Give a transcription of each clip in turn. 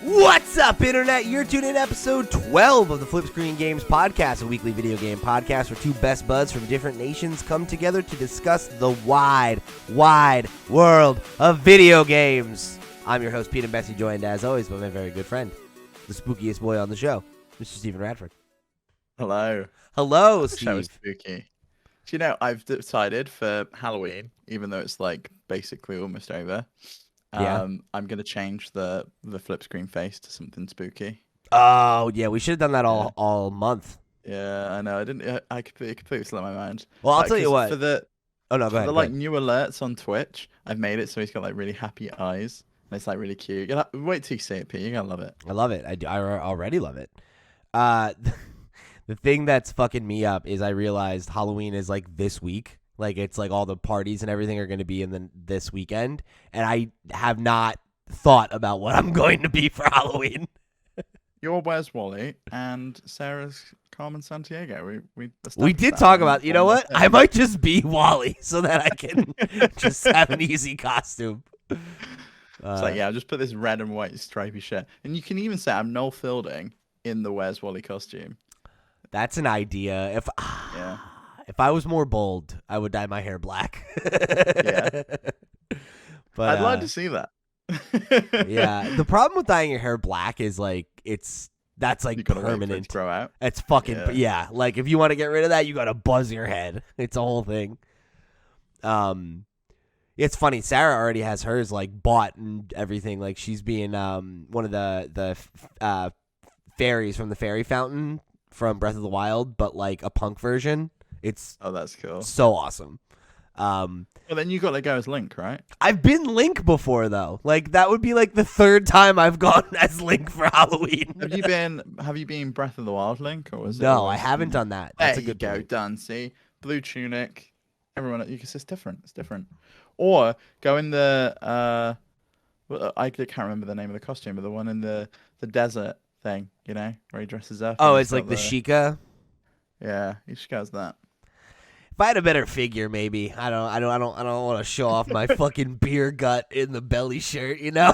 What's up, Internet? You're tuned in episode 12 of the FlipScreen Games Podcast, a weekly video game podcast where two best buds from different nations come together to discuss the wide, wide world of video games. I'm your host, Pete and Bessie, joined as always by my very good friend, the spookiest boy on the show, Mr. Stephen Radford. Hello. Hello, Steve. That was spooky. Do you know, I've decided for Halloween, even though it's like basically almost over, I'm going to change the flip screen face to something spooky. Oh, yeah, we should have done that all month. Yeah, I know. I completely slipped my mind. Well, I'll tell you what. For the go ahead. Like new alerts on Twitch, I've made it so he's got like really happy eyes. And it's like really cute. Wait till you see it, Pete. You're going to love it. I love it. I already love it. The thing that's fucking me up is I realized Halloween is like this week. Like it's like all the parties and everything are going to be in this weekend. And I have not thought about what I'm going to be for Halloween. You're Where's Wally and Sarah's Carmen Sandiego. We did talk about, you know what? I might just be Wally so that I can just have an easy costume. It's like, yeah, I'll just put this red and white stripy shirt. And you can even say I'm Noel Fielding in the Where's Wally costume. That's an idea. If I was more bold, I would dye my hair black. Yeah. But I'd like to see that. Yeah. The problem with dyeing your hair black is like that's like permanent. Wait for it to grow out. It's fucking yeah. Like if you want to get rid of that, you gotta buzz your head. It's a whole thing. It's funny. Sarah already has hers like bought and everything. Like she's being one of the fairies from the fairy fountain from Breath of the Wild, but like a punk version. That's cool. So awesome. Well, then you got to go as Link, right? I've been Link before though. Like that would be like the third time I've gone as Link for Halloween. Have you been Breath of the Wild Link, or was it? No, I haven't done that. That's there a good you go. point. Done. See, blue tunic. Everyone, you can say it's different. It's different. Or go in the I can't remember the name of the costume, but the one in the desert thing, you know, where he dresses up. Oh, it's like the Sheikah. Yeah, he just goes that. If I had a better figure, maybe. I don't want to show off my fucking beer gut in the belly shirt, you know.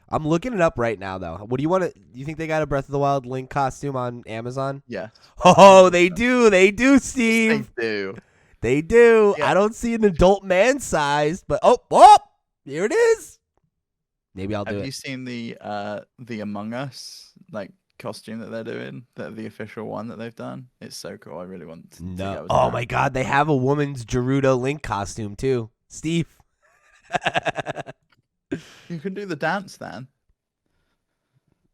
I'm looking it up right now, though. What do you want to? You think they got a Breath of the Wild Link costume on Amazon? Yeah. Oh, they do. They do, Steve. They do. They do. Yeah. I don't see an adult man size, but oh, here it is. Maybe I'll do it. Have you seen the Among Us like costume that they're doing? The official one that they've done. It's so cool. I really want to No. Oh my God, they have a woman's Gerudo Link costume too, Steve. You can do the dance then.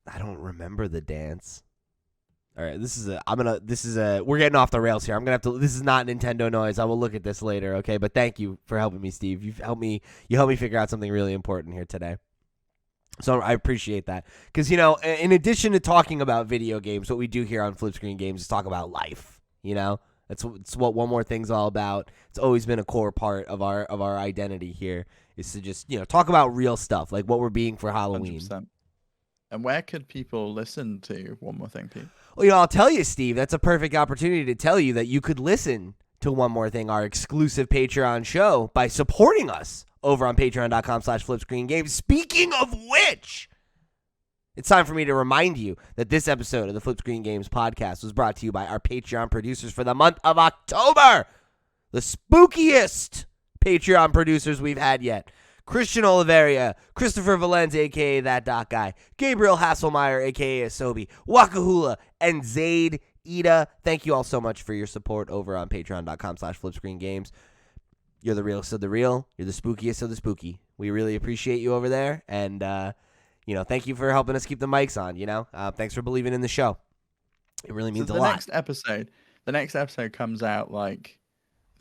I don't remember the dance. All right, we're getting off the rails here. I'm going to have to, this is not Nintendo noise. I will look at this later, okay? But thank you for helping me, Steve. You helped me figure out something really important here today. So I appreciate that. Because, you know, in addition to talking about video games, what we do here on FlipScreen Games is talk about life, you know? It's what One More Thing's all about. It's always been a core part of our identity here is to just, you know, talk about real stuff, like what we're being for Halloween. 100%. And where could people listen to One More Thing, Pete? Well, you know, I'll tell you, Steve, that's a perfect opportunity to tell you that you could listen to One More Thing, our exclusive Patreon show, by supporting us over on patreon.com/FlipScreenGames. Speaking of which, it's time for me to remind you that this episode of the FlipScreen Games podcast was brought to you by our Patreon producers for the month of October. The spookiest Patreon producers we've had yet. Christian Oliveria, Christopher Valenz, a.k.a. That Dot Guy, Gabriel Hasselmeyer, a.k.a. Asobi, Wakahula, and Zaid Ida. Thank you all so much for your support over on patreon.com/FlipScreenGames. You're the realest of the real. You're the spookiest of the spooky. We really appreciate you over there. And, you know, thank you for helping us keep the mics on, you know. Thanks for believing in the show. It really means a lot. The next episode comes out like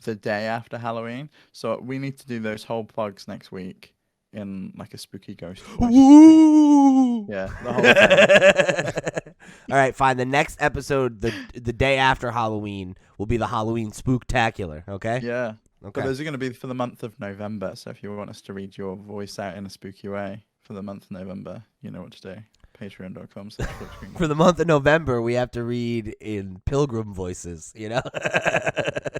the day after Halloween, so we need to do those whole plugs next week in like a spooky ghost voice. Woo! Yeah, the whole thing. All right, fine. The next episode, the day after Halloween, will be the Halloween Spooktacular. Okay. Yeah. Okay. But those are going to be for the month of November. So if you want us to read your voice out in a spooky way for the month of November, you know what to do. Patreon.com/FlipScreen. For the month of November, we have to read in pilgrim voices, you know?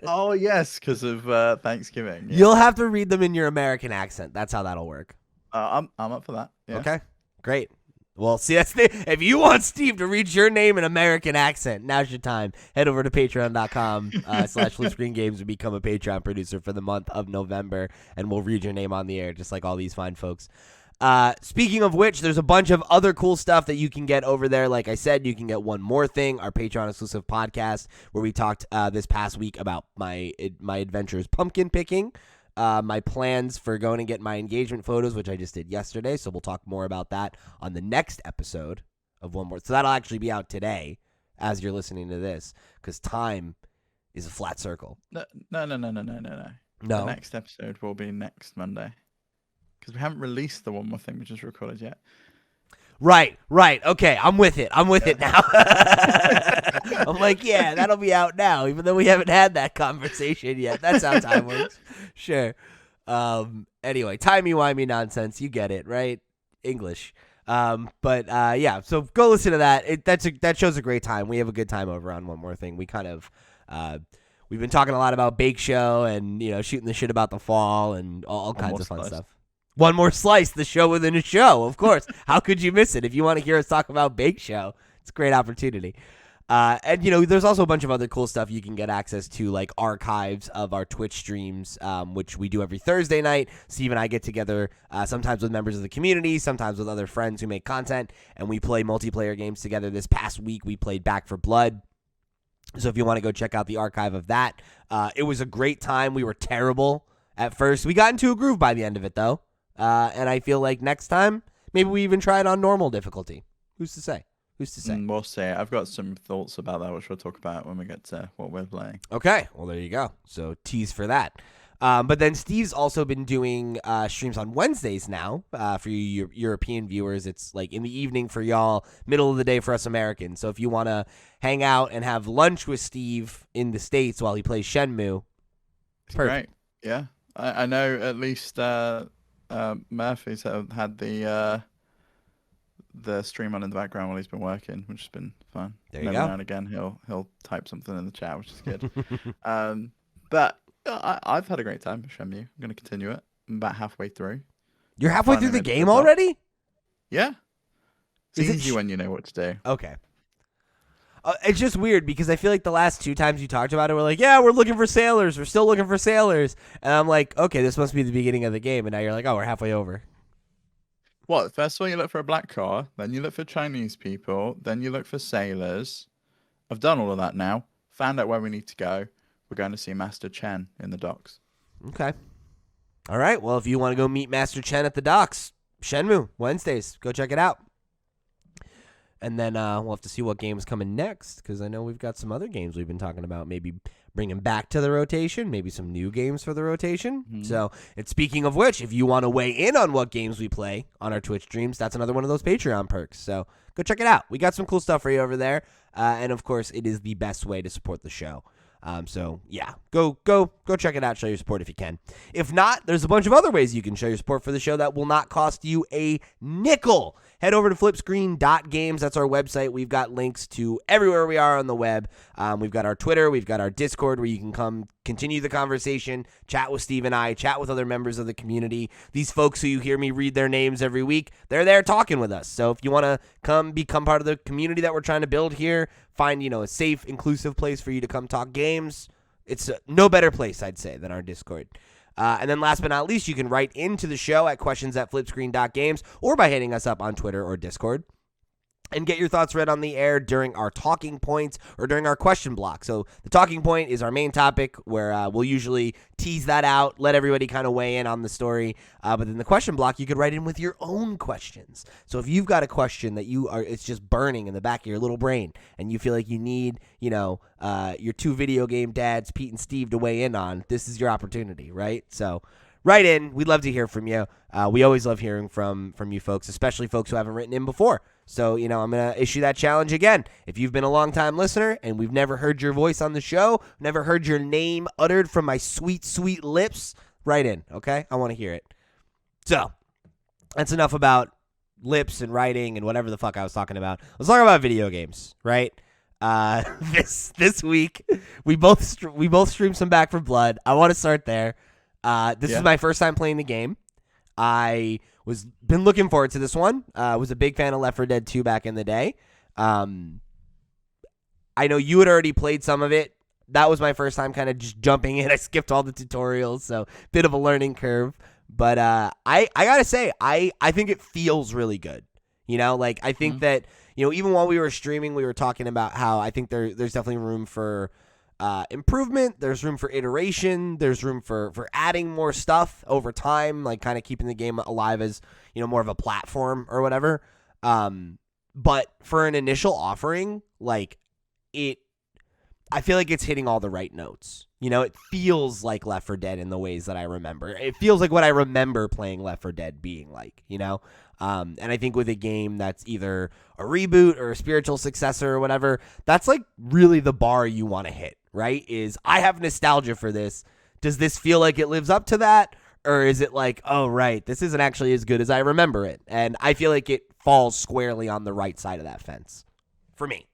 Oh, yes, because of Thanksgiving. Yeah. You'll have to read them in your American accent. That's how that'll work. I'm up for that. Yeah. Okay, great. Well, see, if you want Steve to read your name in American accent, now's your time. Head over to patreon.com/FlipScreenGames and become a Patreon producer for the month of November, and we'll read your name on the air, just like all these fine folks. Speaking of which, there's a bunch of other cool stuff that you can get over there. Like I said, you can get One More Thing, our Patreon exclusive podcast, where we talked this past week about my adventures pumpkin picking. My plans for going and get my engagement photos, which I just did yesterday. So we'll talk more about that on the next episode of One More. So that'll actually be out today as you're listening to this, because time is a flat circle. No. No? The next episode will be next Monday. Because we haven't released the One More Thing we just recorded yet. Right. Okay, I'm with it now. I'm like, yeah, that'll be out now, even though we haven't had that conversation yet. That's how time works. Sure. Anyway, timey-wimey nonsense. You get it, right? English. But yeah, so go listen to that. That shows a great time. We have a good time over on One More Thing. We kind of we've been talking a lot about Bake Show and, shooting the shit about the fall and all kinds of fun stuff. One More Slice, the show within a show, of course. How could you miss it? If you want to hear us talk about Bake Show, it's a great opportunity. And, there's also a bunch of other cool stuff you can get access to, like archives of our Twitch streams, which we do every Thursday night. Steve and I get together sometimes with members of the community, sometimes with other friends who make content, and we play multiplayer games together. This past week, we played Back 4 Blood. So if you want to go check out the archive of that, it was a great time. We were terrible at first. We got into a groove by the end of it, though. And I feel like next time, maybe we even try it on normal difficulty. Who's to say? We'll see. I've got some thoughts about that, which we'll talk about when we get to what we're playing. Okay. Well, there you go. So tease for that. But then Steve's also been doing streams on Wednesdays now for you European viewers. It's like in the evening for y'all, middle of the day for us Americans. So if you want to hang out and have lunch with Steve in the States while he plays Shenmue, perfect. Great. Yeah. I know at least Murphy's had the stream on in the background while he's been working, which has been fun. There you Every go. now and again he'll type something in the chat, which is good. But I've had a great time with Shenmue. I'm going to continue it. I'm about halfway through. You're halfway through the game already? Yeah. It's Is it easy when you know what to do. Okay. It's just weird because I feel like the last two times you talked about it, we're like, yeah, we're looking for sailors. We're still looking for sailors. And I'm like, okay, this must be the beginning of the game. And now you're like, oh, we're halfway over. What? First of all, you look for a black car. Then you look for Chinese people. Then you look for sailors. I've done all of that now. Found out where we need to go. We're going to see Master Chen in the docks. Okay. All right. Well, if you want to go meet Master Chen at the docks, Shenmue, Wednesdays. Go check it out. And then we'll have to see what game's coming next, because I know we've got some other games we've been talking about, maybe bringing back to the rotation, maybe some new games for the rotation. Mm-hmm. So, and speaking of which, if you want to weigh in on what games we play on our Twitch streams, that's another one of those Patreon perks. So go check it out. We got some cool stuff for you over there. And, of course, it is the best way to support the show. So, yeah, go check it out. Show your support if you can. If not, there's a bunch of other ways you can show your support for the show that will not cost you a nickel. Head over to FlipScreen.games. That's our website. We've got links to everywhere we are on the web. We've got our Twitter. We've got our Discord where you can come continue the conversation, chat with Steve and I, chat with other members of the community. These folks who you hear me read their names every week, they're there talking with us. So if you want to come become part of the community that we're trying to build here, find, a safe, inclusive place for you to come talk games, it's no better place, I'd say, than our Discord. And then last but not least, you can write into the show at questions@flipscreen.games or by hitting us up on Twitter or Discord and get your thoughts read on the air during our talking points or during our question block. So the talking point is our main topic where we'll usually tease that out, let everybody kind of weigh in on the story. But then the question block, you could write in with your own questions. So if you've got a question that it's just burning in the back of your little brain and you feel like you need, your two video game dads, Pete and Steve, to weigh in on, this is your opportunity, right? So write in. We'd love to hear from you. We always love hearing from you folks, especially folks who haven't written in before. So, I'm going to issue that challenge again. If you've been a long-time listener and we've never heard your voice on the show, never heard your name uttered from my sweet, sweet lips, write in, okay? I want to hear it. So, that's enough about lips and writing and whatever the fuck I was talking about. Let's talk about video games, right? This week, we both streamed some Back 4 Blood. I want to start there. This is my first time playing the game. I was been looking forward to this one. Was a big fan of Left 4 Dead 2 back in the day. I know you had already played some of it. That was my first time kind of just jumping in. I skipped all the tutorials, so bit of a learning curve. But I gotta say, I think it feels really good. You know, like I think that, you know, even while we were streaming, we were talking about how I think there's definitely room for improvement. There's room for iteration. There's room for adding more stuff over time, like kind of keeping the game alive as, you know, more of a platform or whatever. But for an initial offering, like I feel like it's hitting all the right notes. You know, it feels like Left 4 Dead in the ways that I remember. It feels like what I remember playing Left 4 Dead being like, you know? And I think with a game that's either a reboot or a spiritual successor or whatever, that's like really the bar you want to hit, right? Is I have nostalgia for this. Does this feel like it lives up to that? Or is it like, oh, right, this isn't actually as good as I remember it? And I feel like it falls squarely on the right side of that fence for me.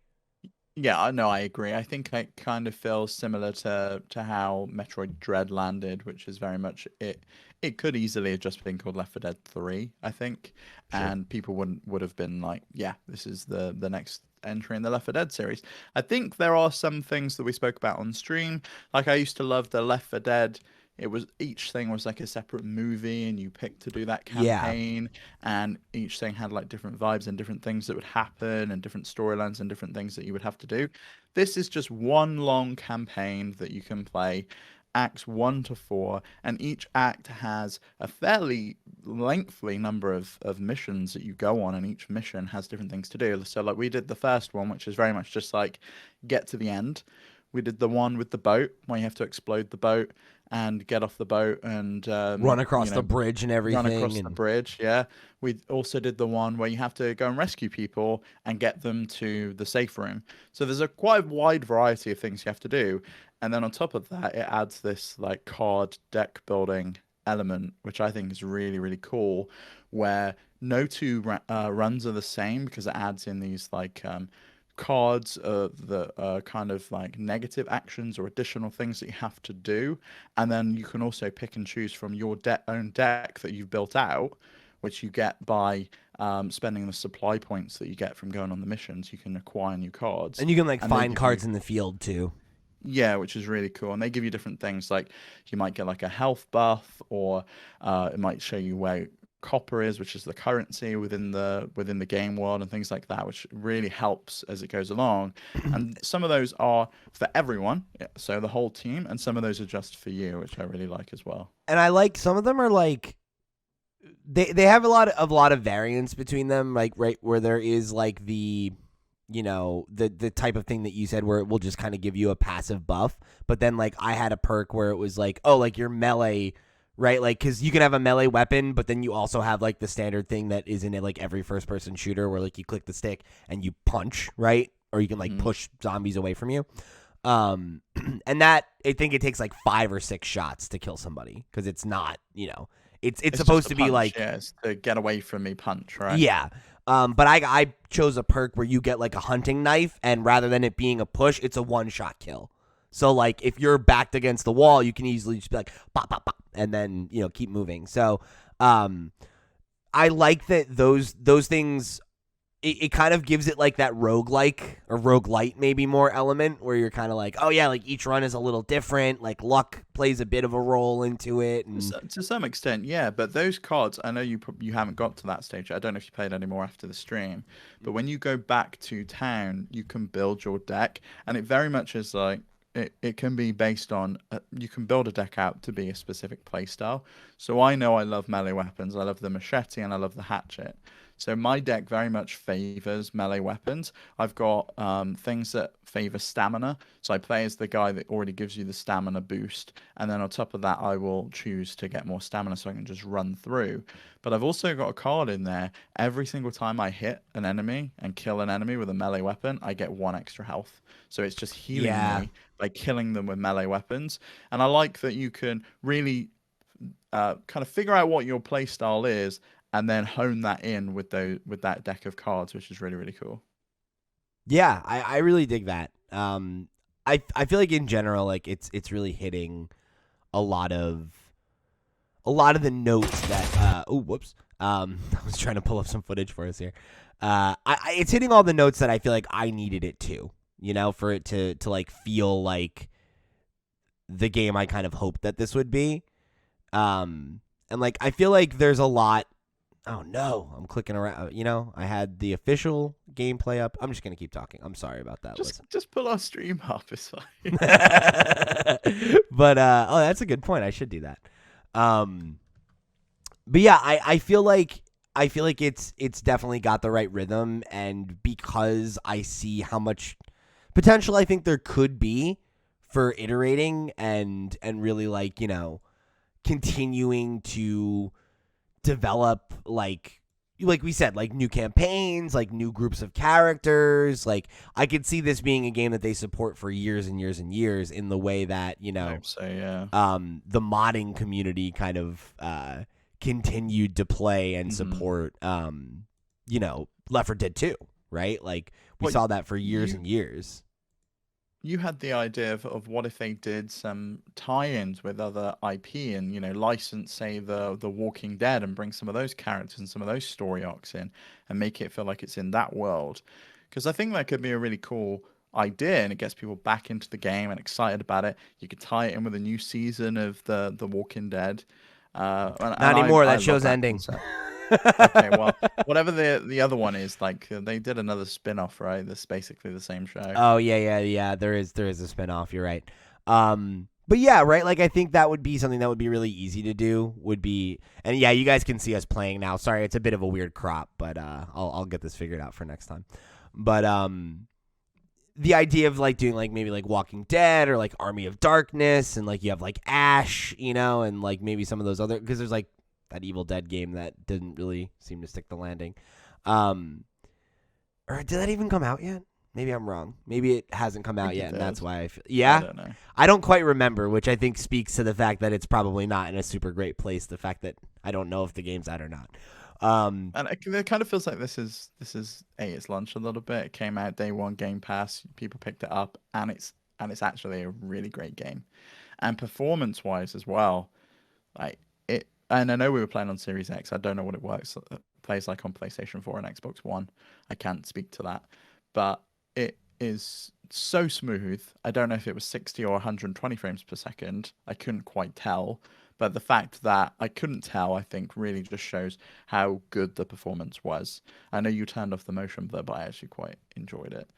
Yeah, no, I agree. I think it kind of feels similar to how Metroid Dread landed, which is very much it. It could easily have just been called Left 4 Dead 3, I think, Sure. and people would have been like, yeah, this is the next entry in the Left 4 Dead series. I think there are some things that we spoke about on stream. Like I used to love the Left 4 Dead. It was each thing was like a separate movie, and you picked to do that Yeah. campaign, and each thing had like different vibes and different things that would happen, and different storylines and different things that you would have to do. This is just one long campaign that you can play, acts 1 to 4, and each act has a fairly lengthy number of missions that you go on, and each mission has different things to do. So like we did the first one, which is very much just like get to the end. We did the one with the boat where you have to explode the boat and get off the boat and Run across the bridge and everything. run across the bridge. Yeah. We also did the one where you have to go and rescue people and get them to the safe room. So there's a quite wide variety of things you have to do. And then on top of that, it adds this like card deck building element, which I think is really, really cool, where no two runs are the same because it adds in these like cards that are kind of like negative actions or additional things that you have to do, and then you can also pick and choose from your own deck that you've built out, which you get by spending the supply points that you get from going on the missions. You can acquire new cards, And you can like and they find give cards you, in the field too. yeah, which is really cool. And they give you different things, like you might get like a health buff, or it might show you where copper is, which is the currency within the game world, and things like that, which really helps as it goes along. And some of those are for everyone, so the whole team, and some of those are just for you, which I really like as well. And I like some of them are like they have a lot of variance between them, like right where there is like the, you know, the type of thing that you said where it will just kind of give you a passive buff, but then like I had a perk where it was like, oh, like your melee, right? Like, because you can have a melee weapon, but then you also have like the standard thing that is in it, like every first person shooter where like you click the stick and you punch, right? Or you can like push zombies away from you. And that, I think it takes like 5 or 6 shots to kill somebody, because it's not, you know, it's supposed just to a be punch, like, yeah, it's the get away from me punch, right? yeah. But I chose a perk where you get like a hunting knife, and rather than it being a push, it's a 1-shot kill. So like if you're backed against the wall, you can easily just be like pop pop pop, and then, you know, keep moving. So I like that those things. It kind of gives it like that roguelike or roguelite maybe more element where you're kind of like, oh yeah, like each run is a little different, like luck plays a bit of a role into it. And To some extent, yeah. But those cards, I know you haven't got to that stage. I don't know if you played any more after the stream, but when you go back to town, you can build your deck, and it very much is like it can be based on you can build a deck out to be a specific playstyle. So I know I love melee weapons. I love the machete and I love the hatchet. So my deck very much favors melee weapons. I've got things that favor stamina. So I play as the guy that already gives you the stamina boost. And then on top of that, I will choose to get more stamina so I can just run through. But I've also got a card in there. Every single time I hit an enemy and kill an enemy with a melee weapon, I get 1 extra health. So it's just healing me by killing them with melee weapons. And I like that you can really kind of figure out what your play style is, and then hone that in with that deck of cards, which is really, really cool. yeah, I really dig that. I feel like in general, like it's really hitting a lot of a lot of the notes that I was trying to pull up some footage for us here. It's hitting all the notes that I feel like I needed it to, for it to like feel like the game I kind of hoped that this would be. And like I feel like there's a lot. Oh no, I'm clicking around. I had the official gameplay up. I'm just gonna keep talking. I'm sorry about that. Just pull our stream up. It's fine. But that's a good point. I should do that. But yeah, I feel like it's definitely got the right rhythm, and because I see how much potential I think there could be for iterating and really like continuing to develop like we said, like new campaigns, like new groups of characters. Like I could see this being a game that they support for years and years and years in the way that I hope so, yeah. The modding community kind of continued to play and support Left 4 Dead 2, right? Like we saw that for years and years. You had the idea of what if they did some tie-ins with other IP and license, say, the Walking Dead, and bring some of those characters and some of those story arcs in and make it feel like it's in that world, because I think that could be a really cool idea, and it gets people back into the game and excited about it. You could tie it in with a new season of the Walking Dead. Not anymore. That show's ending. Okay, well, whatever the other one is, like they did another spin-off, right? That's basically the same show. Oh yeah. There is a spin-off. You're right. But yeah, right. Like I think that would be something that would be really easy to do. And yeah, you guys can see us playing now. Sorry, it's a bit of a weird crop, but I'll get this figured out for next time. But the idea of like doing like maybe like Walking Dead or like Army of Darkness, and like you have like Ash, and like maybe some of those other, because there's like that Evil Dead game that didn't really seem to stick the landing. Or did that even come out yet? Maybe I'm wrong. Maybe it hasn't come out yet, and that's why I feel. Yeah, I don't know. I don't quite remember, which I think speaks to the fact that it's probably not in a super great place. The fact that I don't know if the game's out or not. And it kind of feels like this is ate its lunch a little bit. It came out day one, Game Pass. People picked it up, and it's actually a really great game, and performance wise as well, like it. And I know we were playing on Series X. I don't know what it plays like on PlayStation 4 and Xbox One. I can't speak to that, but it is so smooth. I don't know if it was 60 or 120 frames per second. I couldn't quite tell. But the fact that I couldn't tell, I think, really just shows how good the performance was. I know you turned off the motion blur, but I actually quite enjoyed it.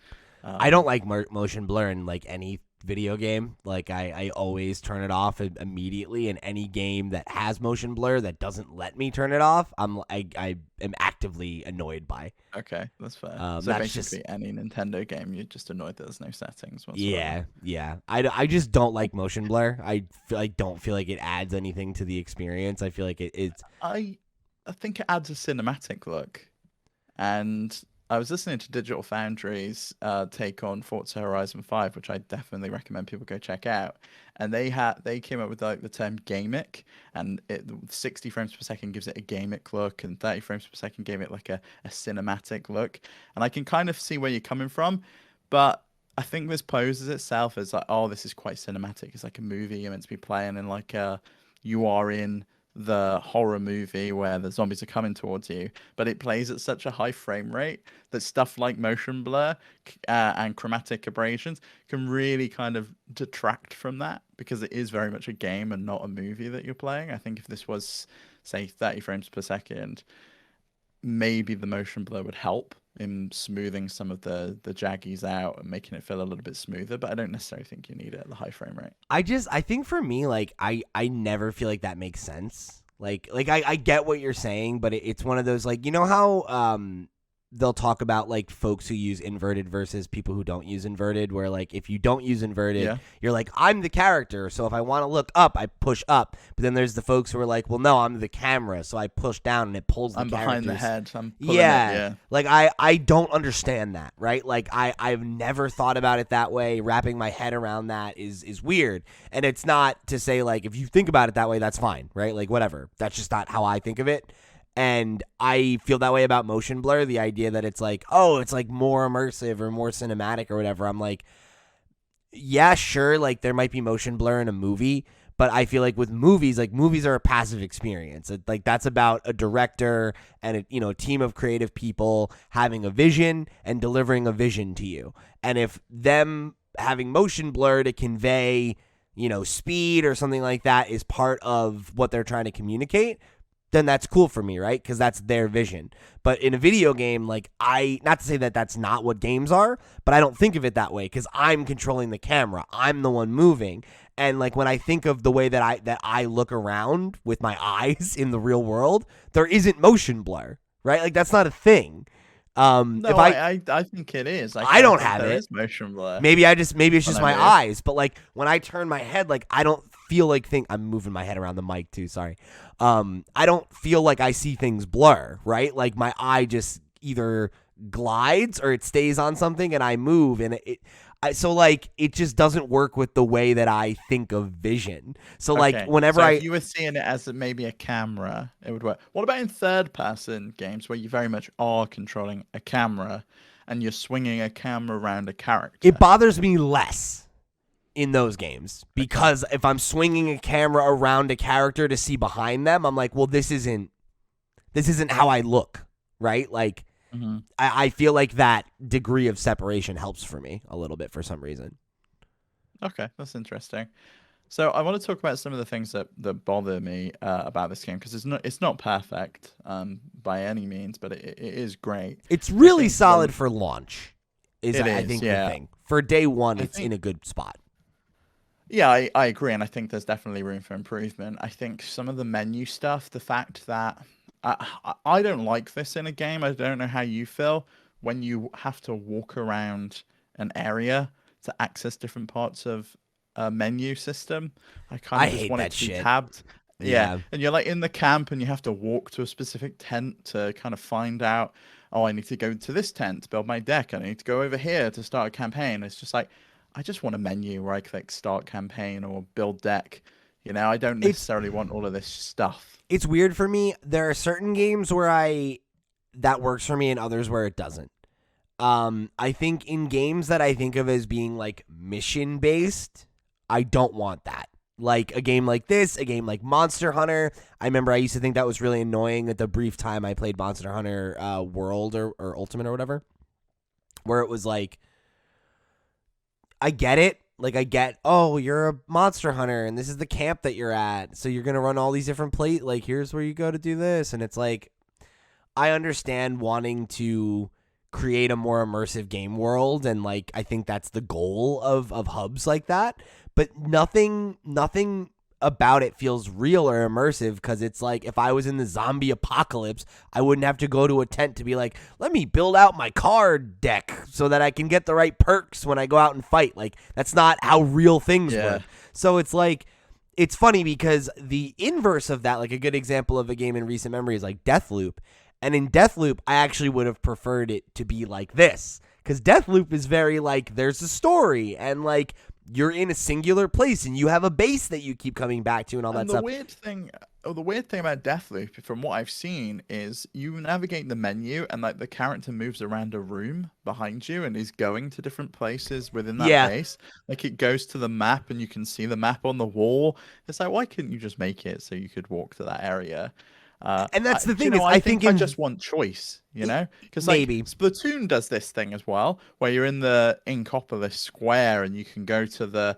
I don't like motion blur in like any video game. Like I always turn it off immediately. In any game that has motion blur that doesn't let me turn it off, I am actively annoyed by. Okay, that's fair. So that's basically, any Nintendo game, you're just annoyed that there's no settings whatsoever. Yeah. I just don't like motion blur. I don't feel like it adds anything to the experience. I feel like it's. I think it adds a cinematic look, and I was listening to Digital Foundry's take on Forza Horizon 5, which I definitely recommend people go check out. And they came up with like the term gamic, and 60 frames per second gives it a gamic look, and 30 frames per second gave it like a cinematic look. And I can kind of see where you're coming from, but I think this poses itself as like, oh, this is quite cinematic. It's like a movie you're meant to be playing, and like you are in the horror movie where the zombies are coming towards you, but it plays at such a high frame rate that stuff like motion blur and chromatic aberrations can really kind of detract from that, because it is very much a game and not a movie that you're playing. I think if this was, say, 30 frames per second, maybe the motion blur would help in smoothing some of the jaggies out and making it feel a little bit smoother, but I don't necessarily think you need it at the high frame rate. I think for me, like I never feel like that makes sense. Like I get what you're saying, but it's one of those, like, how they'll talk about like folks who use inverted versus people who don't use inverted, where like if you don't use inverted, you're like, I'm the character, so if I want to look up, I push up. But then there's the folks who are like, well, no, I'm the camera, so I push down and it pulls the characters. I'm behind the head. I'm pulling it, yeah. Like I don't understand that, right? Like I've never thought about it that way. Wrapping my head around that is weird. And it's not to say like if you think about it that way, that's fine, right? Like whatever. That's just not how I think of it. And I feel that way about motion blur, the idea that it's like, oh, it's like more immersive or more cinematic or whatever. I'm like, yeah, sure, like there might be motion blur in a movie, But I feel like with movies, like movies are a passive experience. Like that's about a director and a team of creative people having a vision and delivering a vision to you. And if them having motion blur to convey, speed or something like that is part of what they're trying to communicate, then that's cool for me, right? Because that's their vision. But in a video game, like not to say that that's not what games are, but I don't think of it that way because I'm controlling the camera. I'm the one moving. And like when I think of the way that I look around with my eyes in the real world, there isn't motion blur, right? Like that's not a thing. No, if I think it is. I don't have there it. is motion blur. Maybe it's just my move. eyes, but like when I turn my head, like I don't feel like I'm moving my head around the mic too. Sorry. I don't feel like I see things blur, right? Like my eye just either glides or it stays on something and I move and so like it just doesn't work with the way that I think of vision. So like whenever if you were seeing it as maybe a camera, it would work. What about in third-person games where you very much are controlling a camera and you're swinging a camera around a character? It bothers me less in those games because if I'm swinging a camera around a character to see behind them, I'm like, well, this isn't how I look, right? Like I feel like that degree of separation helps for me a little bit for some reason. Okay, that's interesting. So I want to talk about some of the things that bother me about this game because it's not perfect by any means, but it is great. It's really solid for launch. I think the thing. For day one, it's in a good spot. Yeah, I agree, and I think there's definitely room for improvement. I think some of the menu stuff, the fact that I don't like this in a game. I don't know how you feel when you have to walk around an area to access different parts of a menu system. I kind of just want it to be tabbed. Yeah, and you're like in the camp and you have to walk to a specific tent to kind of find out, oh, I need to go to this tent to build my deck. I need to go over here to start a campaign. It's just like, I just want a menu where I click start campaign or build deck. I don't necessarily want all of this stuff. It's weird for me. There are certain games where that works for me and others where it doesn't. I think in games that I think of as being like mission based, I don't want that. Like a game like this, a game like Monster Hunter. I remember I used to think that was really annoying at the brief time I played Monster Hunter World or Ultimate or whatever, where it was like, I get it. Like I get, oh, you're a monster hunter and this is the camp that you're at. So you're going to run all these different like here's where you go to do this. And it's like, I understand wanting to create a more immersive game world. And like, I think that's the goal of hubs like that, but nothing about it feels real or immersive because it's like if I was in the zombie apocalypse, I wouldn't have to go to a tent to be like, let me build out my card deck so that I can get the right perks when I go out and fight. Like that's not how real things work. So it's like, it's funny because the inverse of that, like a good example of a game in recent memory is like Deathloop. And in Deathloop, I actually would have preferred it to be like this because Deathloop is very like, there's a story and like, you're in a singular place and you have a base that you keep coming back to and all that stuff. The weird thing about Deathloop, from what I've seen, is you navigate the menu and like the character moves around a room behind you and is going to different places within that base. Like it goes to the map and you can see the map on the wall. It's like, why couldn't you just make it so you could walk to that area? And that's the thing I think I just want choice, because like Splatoon does this thing as well, where you're in the Inkopolis Square and you can go to the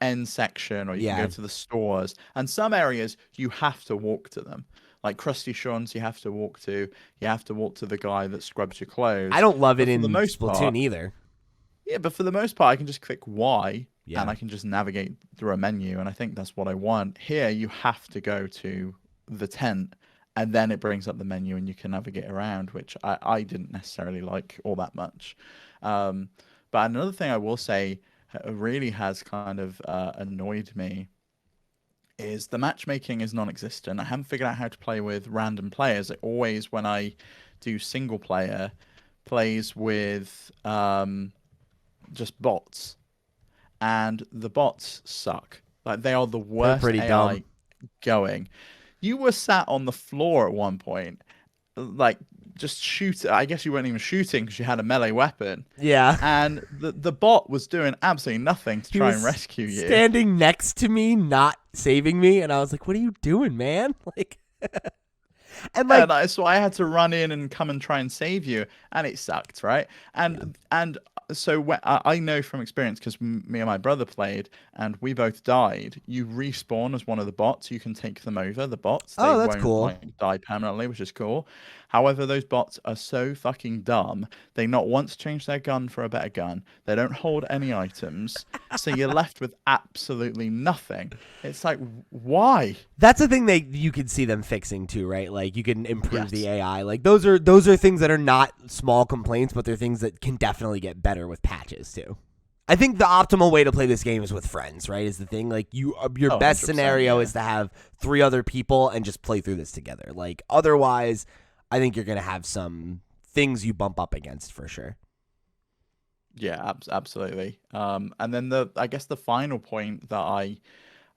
end section or you can go to the stores. And some areas you have to walk to them, like Krusty Sean's. You have to walk to the guy that scrubs your clothes. I don't love it in Splatoon either. Yeah, but for the most part, I can just click Y and I can just navigate through a menu, and I think that's what I want. Here, you have to go to the tent and then it brings up the menu and you can navigate around, which I didn't necessarily like all that much. But another thing I will say really has kind of annoyed me is the matchmaking is non-existent. I haven't figured out how to play with random players. It always, when I do single player, plays with just bots, and the bots suck. Like they are the worst AI dumb. Going. You were sat on the floor at one point, like just shoot. I guess you weren't even shooting because you had a melee weapon. Yeah. And the bot was doing absolutely nothing to try and rescue you. Standing next to me, not saving me, and I was like, "What are you doing, man?" Like, and like, So I had to run in and come and try and save you, and it sucked, right? And so I know from experience because me and my brother played, and we both died. You respawn as one of the bots. You can take them over. The bots, they oh, that's won't cool. like die permanently, which is cool. However, those bots are so fucking dumb. They not once change their gun for a better gun. They don't hold any items, so you're left with absolutely nothing. It's like, why? That's the thing that you can see them fixing too, right? Like you can improve the Yes. AI. Like those are things that are not small complaints, but they're things that can definitely get better with patches too. I think the optimal way to play this game is with friends, right? Is the thing. Like your Oh, best 100%, scenario yeah. is to have 3 other people and just play through this together. Like otherwise, I think you're gonna have some things you bump up against for sure. Yeah, absolutely. And then I guess the final point that I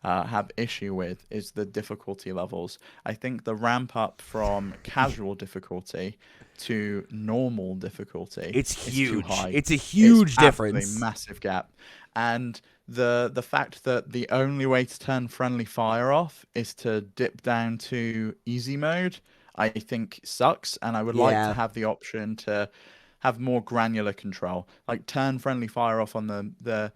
have issue with is the difficulty levels. I think the ramp up from casual difficulty to normal difficulty It's is too huge. high. It's a huge Absolutely difference. massive gap. And the fact that the only way to turn friendly fire off is to dip down to easy mode, I think sucks. And I would like to Yeah. have the option to have more granular control, like turn friendly fire off on the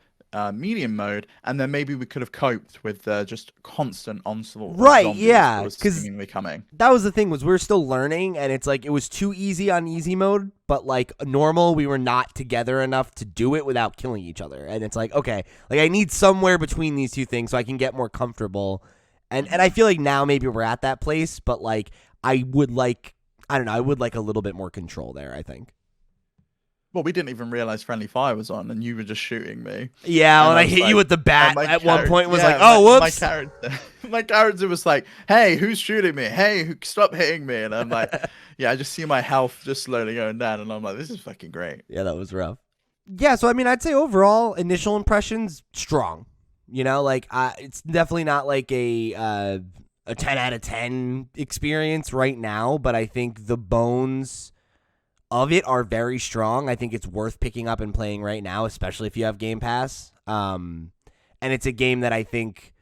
medium mode, and then maybe we could have coped with the just constant onslaught of Right, zombies that yeah, was because seemingly coming. that was the thing was we were still learning, and it's like it was too easy on easy mode, but like normal, we were not together enough to do it without killing each other. And it's like, okay, like I need somewhere between these two things so I can get more comfortable. And I feel like now maybe we're at that place, but like I would like, I don't know, I would like a little bit more control there, I think. Well, we didn't even realize friendly fire was on, and you were just shooting me. Yeah, And when I I was hit you like, with the bat and my at one point, it was yeah, like, oh, my whoops. character, my character was like, "Hey, who's shooting me? Hey, stop hitting me!" And I'm like, "Yeah, I just see my health just slowly going down," and I'm like, "This is fucking great." Yeah, that was rough. Yeah, so I mean, I'd say overall initial impressions strong. You know, like it's definitely not like a 10 out of 10 experience right now, but I think the bones of it are very strong. I think it's worth picking up and playing right now, especially if you have Game Pass. And it's a game that I think,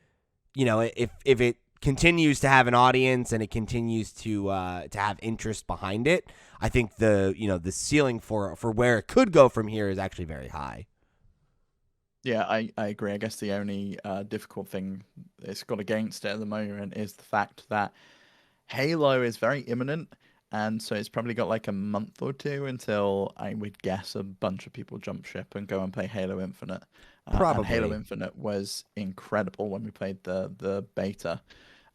you know, if it continues to have an audience and it continues to have interest behind it, I think the ceiling for where it could go from here is actually very high. Yeah, I agree. I guess the only difficult thing it's got against it at the moment is the fact that Halo is very imminent, and so it's probably got like a month or two until I would guess a bunch of people jump ship and go and play Halo Infinite. And Halo Probably. Infinite was incredible when we played the beta.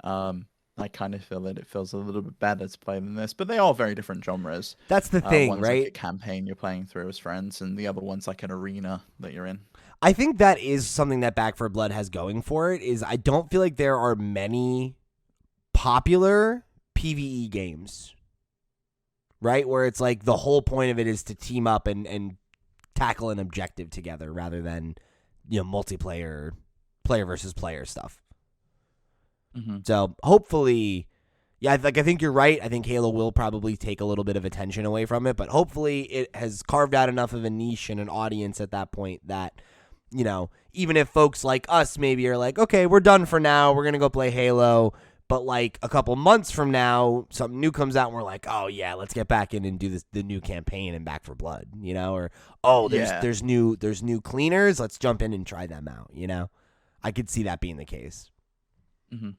Um, I kind of feel that it feels a little bit better to play than this, but they are very different genres. That's the thing, One's like a right? campaign you're playing through as friends, and the other one's like an arena that you're in. I think that is something that Back for Blood has going for it is I don't feel like there are many popular PvE games, right? Where it's like the whole point of it is to team up and tackle an objective together rather than, multiplayer, player versus player stuff. Mm-hmm. So hopefully, yeah, I think you're right. I think Halo will probably take a little bit of attention away from it, but hopefully it has carved out enough of a niche and an audience at that point that, even if folks like us maybe are like, okay, we're done for now, we're going to go play Halo, but like a couple months from now, something new comes out and we're like, oh yeah, let's get back in and do the new campaign and Back for Blood, or, oh, there's new cleaners, let's jump in and try them out, I could see that being the case. Mm-hmm.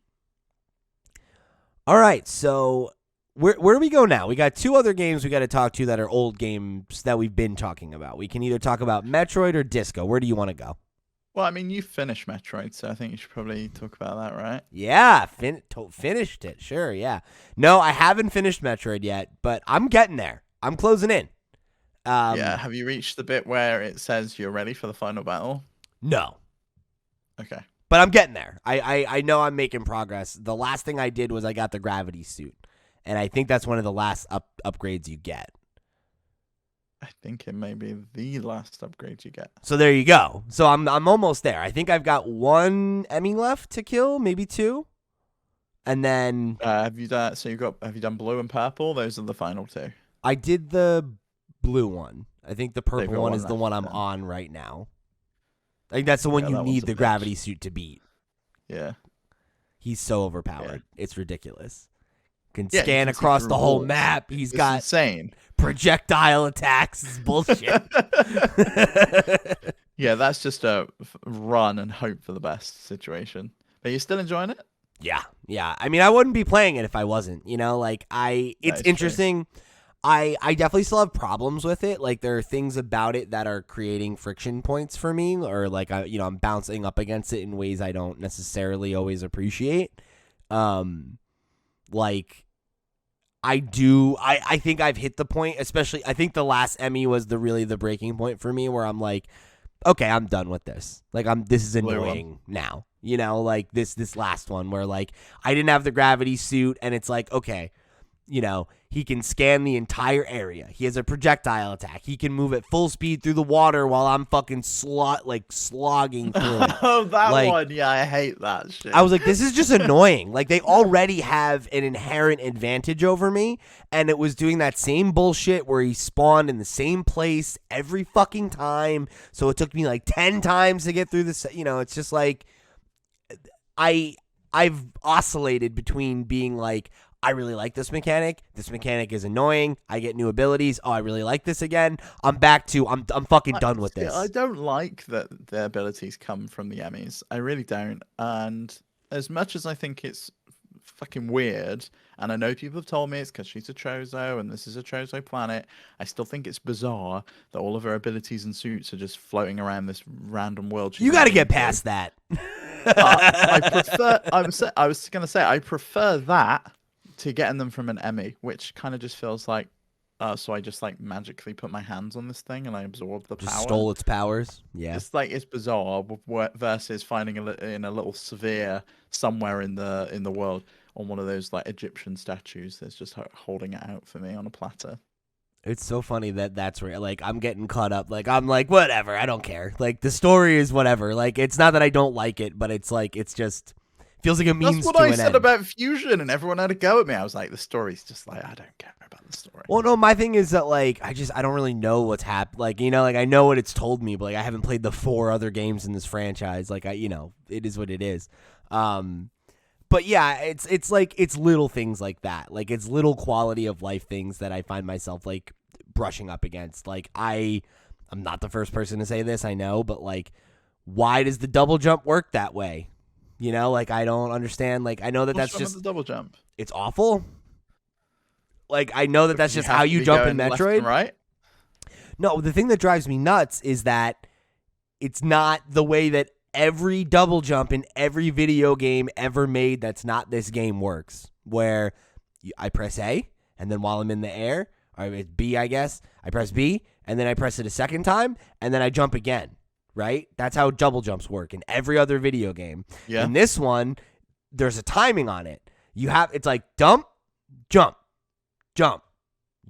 All right, so where do we go now? We got 2 other games we got to talk to that are old games that we've been talking about. We can either talk about Metroid or Disco. Where do you want to go? Well, I mean, you finished Metroid, so I think you should probably talk about that, right? Yeah, finished it. Sure, yeah. No, I haven't finished Metroid yet, but I'm getting there. I'm closing in. Yeah, have you reached the bit where it says you're ready for the final battle? No. Okay. But I'm getting there. I know I'm making progress. The last thing I did was I got the gravity suit. And I think that's one of the last upgrades you get. I think it may be the last upgrade you get. So there you go. So I'm almost there. I think I've got 1 Emmy left to kill, maybe 2. And then Have you done blue and purple? Those are the final 2. I did the blue one. I think the purple got one one is the left, one I'm then. on right now. I think that's the one Yeah, you that one's need a the bitch. gravity suit to beat. Yeah. He's so overpowered. It's ridiculous. Can Yeah, scan across the whole map. He's got insane projectile attacks. It's bullshit. Yeah, that's just a run and hope for the best situation. But you're still enjoying it? Yeah. I mean, I wouldn't be playing it if I wasn't. You know, like it's interesting. True. I definitely still have problems with it. Like there are things about it that are creating friction points for me, or like I'm bouncing up against it in ways I don't necessarily always appreciate. Like I think I've hit the point, especially I think the last Emmy was the breaking point for me where I'm like, okay, I'm done with this. Like this is annoying now. You know, like this last one where like I didn't have the gravity suit and it's like, okay, you know, he can scan the entire area. He has a projectile attack. He can move at full speed through the water while I'm fucking slogging through it. Oh, that one. Yeah, I hate that shit. I was like, this is just annoying. Like, they already have an inherent advantage over me, and it was doing that same bullshit where he spawned in the same place every fucking time, so it took me like 10 times to get through this. You know, it's just like, I've oscillated between being like, I really like this mechanic. This mechanic is annoying. I get new abilities. Oh, I really like this again. I'm back to I'm fucking done with this. I don't like that the abilities come from the Emmys. I really don't. And as much as I think it's fucking weird, and I know people have told me it's because she's a Chozo and this is a Chozo planet, I still think it's bizarre that all of her abilities and suits are just floating around this random world. You got to get past that. I was gonna say I prefer that to getting them from an Emmy, which kind of just feels like, so I just like magically put my hands on this thing and I absorb the power. Just stole its powers. Yeah, it's like it's bizarre versus finding in a little sphere somewhere in the world on one of those like Egyptian statues that's just holding it out for me on a platter. It's so funny that's where like I'm getting caught up. Like I'm like whatever, I don't care. Like the story is whatever. Like it's not that I don't like it, but it's like it's just. Feels like a means to an end. That's what I said about Fusion, and everyone had a go at me. I was like, the story's just like, I don't care about the story. Well, no, my thing is that, like, I don't really know what's happened. Like, you know, like, I know what it's told me, but, like, I haven't played the 4 other games in this franchise. Like, it is what it is. But, yeah, it's like, it's little things like that. Like, it's little quality of life things that I find myself, like, brushing up against. Like, I'm not the first person to say this, I know, but, like, why does the double jump work that way? You know, like, I don't understand. Like, I know that that's just the double jump. It's awful. Like, I know that that's just how you jump in Metroid. Right? No, the thing that drives me nuts is that it's not the way that every double jump in every video game ever made that's not this game works. Where I press A, and then while I'm in the air, or it's B, I guess, I press B, and then I press it a second time, and then I jump again. Right? That's how double jumps work in every other video game. Yeah. In this one, there's a timing on it. It's like jump, jump, jump,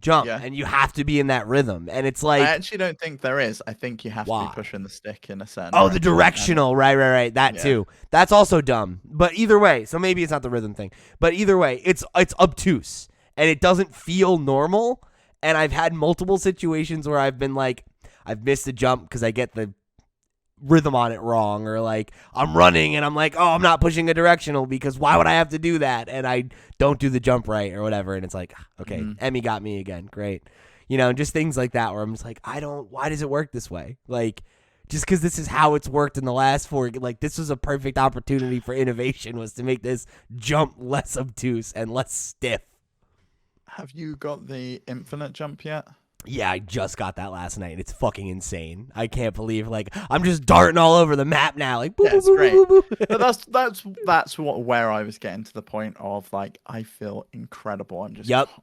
jump, and you have to be in that rhythm. And it's like I actually don't think there is. I think you have to be pushing the stick in a certain direction. The directional, right. That too. That's also dumb. But either way, so maybe it's not the rhythm thing. But either way, it's obtuse and it doesn't feel normal. And I've had multiple situations where I've been like, I've missed a jump because I get the rhythm on it wrong, or like I'm running and I'm like, oh, I'm not pushing a directional because why would I have to do that? And I don't do the jump right or whatever. And it's like, okay, Emmy got me again. Great. You know, just things like that where I'm just like, why does it work this way? Like, just because this is how it's worked in the last 4, like this was a perfect opportunity for innovation, was to make this jump less obtuse and less stiff. Have you got the infinite jump yet? Yeah, I just got that last night. It's fucking insane. I can't believe, like, I'm just darting all over the map now. Like, boop, it's boop, great. Boop, boop, boop. But that's where I was getting to the point of, like, I feel incredible.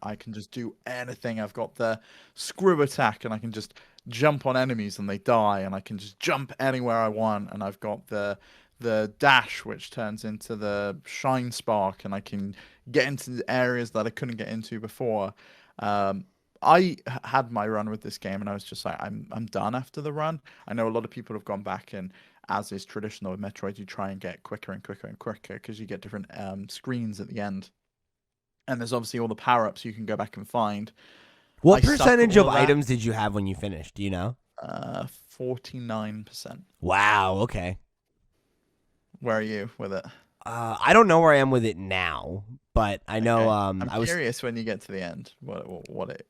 I can just do anything. I've got the screw attack, and I can just jump on enemies and they die, and I can just jump anywhere I want. And I've got the dash, which turns into the shine spark, and I can get into areas that I couldn't get into before. I had my run with this game, and I was just like, I'm done after the run. I know a lot of people have gone back, and as is traditional with Metroid, you try and get quicker and quicker and quicker because you get different screens at the end. And there's obviously all the power-ups you can go back and find. What percentage of items did you have when you finished? Do you know? 49%. Wow, okay. Where are you with it? I don't know where I am with it now, but I know Okay. I'm I was curious when you get to the end,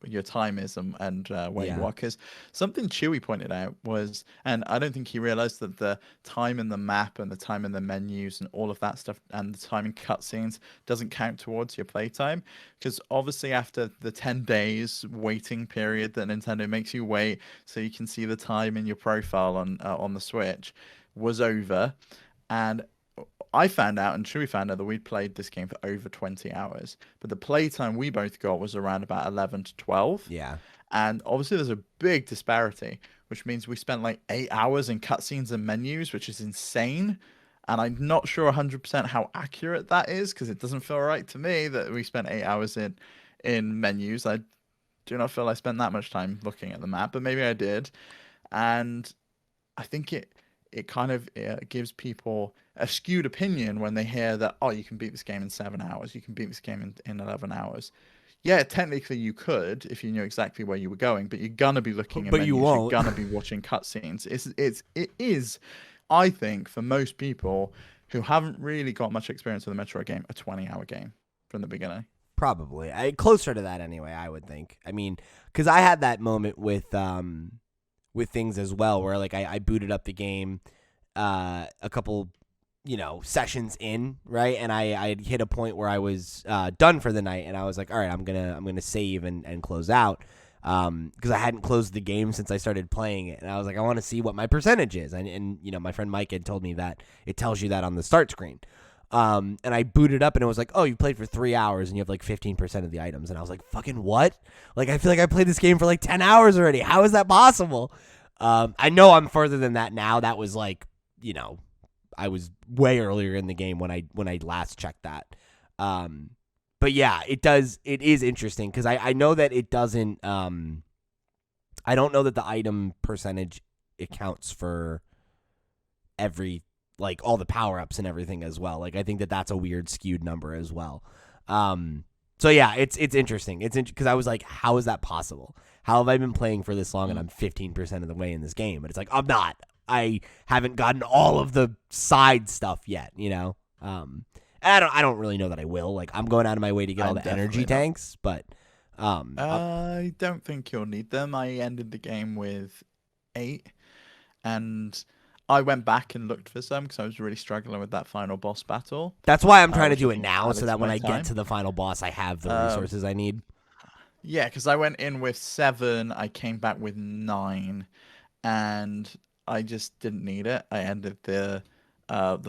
your time is and where you yeah. are. Because something Chewy pointed out was, and I don't think he realized that the time in the map and the time in the menus and all of that stuff and the time in cutscenes doesn't count towards your playtime. Because obviously after the 10 days waiting period that Nintendo makes you wait so you can see the time in your profile on the Switch was over, and I found out, and Chewy found out, that we'd played this game for over 20 hours. But the playtime we both got was around about 11 to 12. Yeah. And obviously, there's a big disparity, which means we spent like 8 hours in cutscenes and menus, which is insane. And I'm not sure 100% how accurate that is, because it doesn't feel right to me that we spent 8 hours in menus. I do not feel I spent that much time looking at the map, but maybe I did. And I think it kind of gives people a skewed opinion when they hear that, oh, you can beat this game in 7 hours, you can beat this game in 11 hours. Yeah, technically you could if you knew exactly where you were going, but you're gonna be looking at But you menus, you're won't. gonna be watching cutscenes. It is, I think, for most people who haven't really got much experience with a Metroid game, a 20-hour game from the beginning. Probably. Closer to that anyway, I would think. I mean, cuz I had that moment with things as well where like I booted up the game a couple sessions in, right, and I hit a point where I was done for the night, and I was like, all right, I'm gonna save and close out because I hadn't closed the game since I started playing it, and I was like, I want to see what my percentage is, and my friend Mike had told me that it tells you that on the start screen. And I booted up and it was like, oh, you played for 3 hours and you have like 15% of the items. And I was like, fucking what? Like, I feel like I played this game for like 10 hours already. How is that possible? I know I'm further than that now. That was like, I was way earlier in the game when I last checked that. But yeah, it is interesting because I know that it doesn't, I don't know that the item percentage accounts for every, like all the power-ups and everything as well. Like I think that that's a weird skewed number as well. So yeah, it's interesting. It's because I was like, how is that possible? How have I been playing for this long and I'm 15% of the way in this game? But it's like, I'm not. I haven't gotten all of the side stuff yet, And I don't really know that I will. Like I'm going out of my way to get all the energy tanks, but I don't think you'll need them. I ended the game with 8, and I went back and looked for some because I was really struggling with that final boss battle. That's why I'm trying to do which I it think now, added so that to when my I get time. to the final boss, I have the resources I need. Yeah, because I went in with 7, I came back with 9, and I just didn't need it. I ended the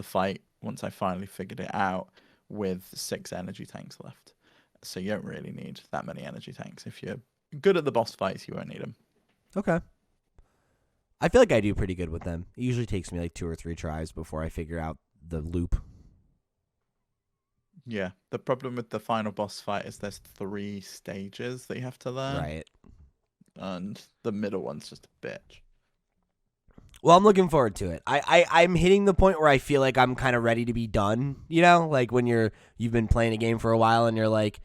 fight once I finally figured it out with 6 energy tanks left. So you don't really need that many energy tanks. If you're good at the boss fights, you won't need them. Okay. I feel like I do pretty good with them. It usually takes me like 2 or 3 tries before I figure out the loop. Yeah, the problem with the final boss fight is there's 3 stages that you have to learn. Right. And the middle one's just a bitch. Well, I'm looking forward to it. I'm hitting the point where I feel like I'm kind of ready to be done, like when you've been playing a game for a while and you're like,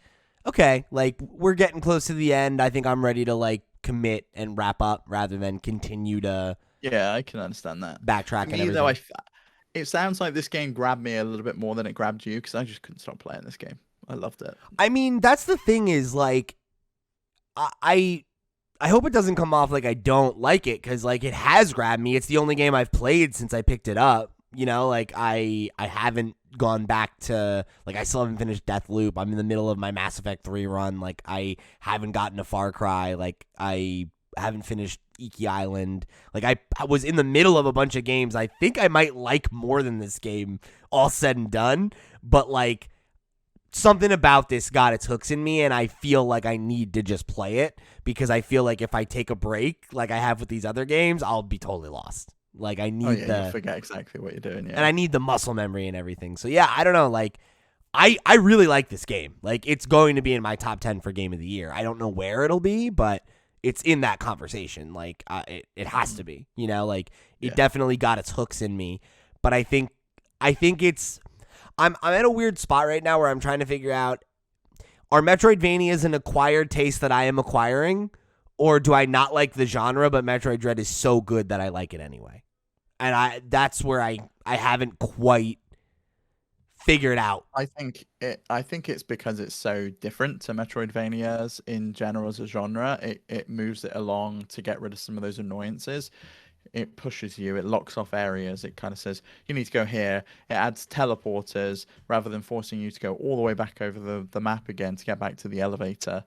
okay, like we're getting close to the end. I think I'm ready to like commit and wrap up rather than continue to Yeah, I can understand that. backtrack For and me, everything. though, it sounds like this game grabbed me a little bit more than it grabbed you because I just couldn't stop playing this game. I loved it. I mean, that's the thing is like, I hope it doesn't come off like I don't like it because like it has grabbed me. It's the only game I've played since I picked it up. Like I haven't gone back to, like I still haven't finished Deathloop. I'm in the middle of my Mass Effect 3 run. Like I haven't gotten a Far Cry. Like I haven't finished Iki Island. Like I was in the middle of a bunch of games I think I might like more than this game, all said and done. But like something about this got its hooks in me, and I feel like I need to just play it because I feel like if I take a break like I have with these other games, I'll be totally lost. Like I need you forget exactly what you're doing, yeah. And I need the muscle memory and everything. So yeah, I don't know. Like I really like this game. Like it's going to be in my top 10 for game of the year. I don't know where it'll be, but it's in that conversation. Like it has to be. Like it definitely got its hooks in me. But I think it's. I'm at a weird spot right now where I'm trying to figure out, are Metroidvanias an acquired taste that I am acquiring, or do I not like the genre, but Metroid Dread is so good that I like it anyway? And that's where I haven't quite figured out. I think it's because it's so different to Metroidvanias in general as a genre. It moves it along to get rid of some of those annoyances. It pushes you, it locks off areas, it kind of says you need to go here. It adds teleporters rather than forcing you to go all the way back over the map again to get back to the elevator.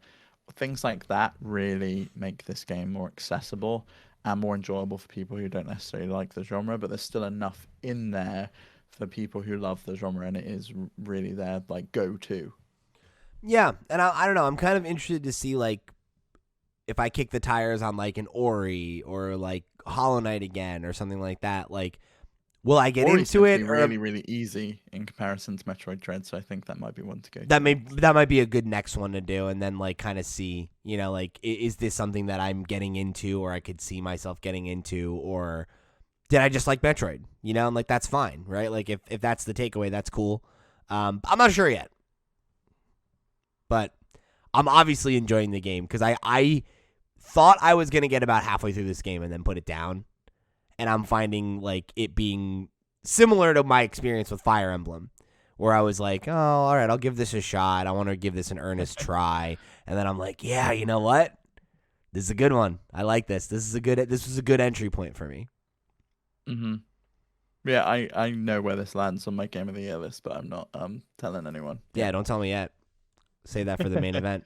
Things like that really make this game more accessible and more enjoyable for people who don't necessarily like the genre, but there's still enough in there for people who love the genre, and it is really their like go-to. Yeah, and I don't know. I'm kind of interested to see like if I kick the tires on like an Ori or like Hollow Knight again or something like that. Like, will I get Ori into seems to it? be Or really, really easy in comparison to Metroid Dread, so I think that might be one to go that to. might be a good next one to do, and then like kind of see, like is this something that I'm getting into, or I could see myself getting into, or did I just like Metroid? And like that's fine, right? Like if that's the takeaway, that's cool. I'm not sure yet, but I'm obviously enjoying the game because I thought I was gonna get about halfway through this game and then put it down, and I'm finding like it being similar to my experience with Fire Emblem, where I was like, oh, all right, I'll give this a shot. I want to give this an earnest try, and then I'm like, yeah, you know what? This is a good one. I like this. This was a good entry point for me. Hmm. Yeah, I know where this lands on my Game of the Year list, but I'm not telling anyone. Yeah, don't tell me yet. Save that for the main event.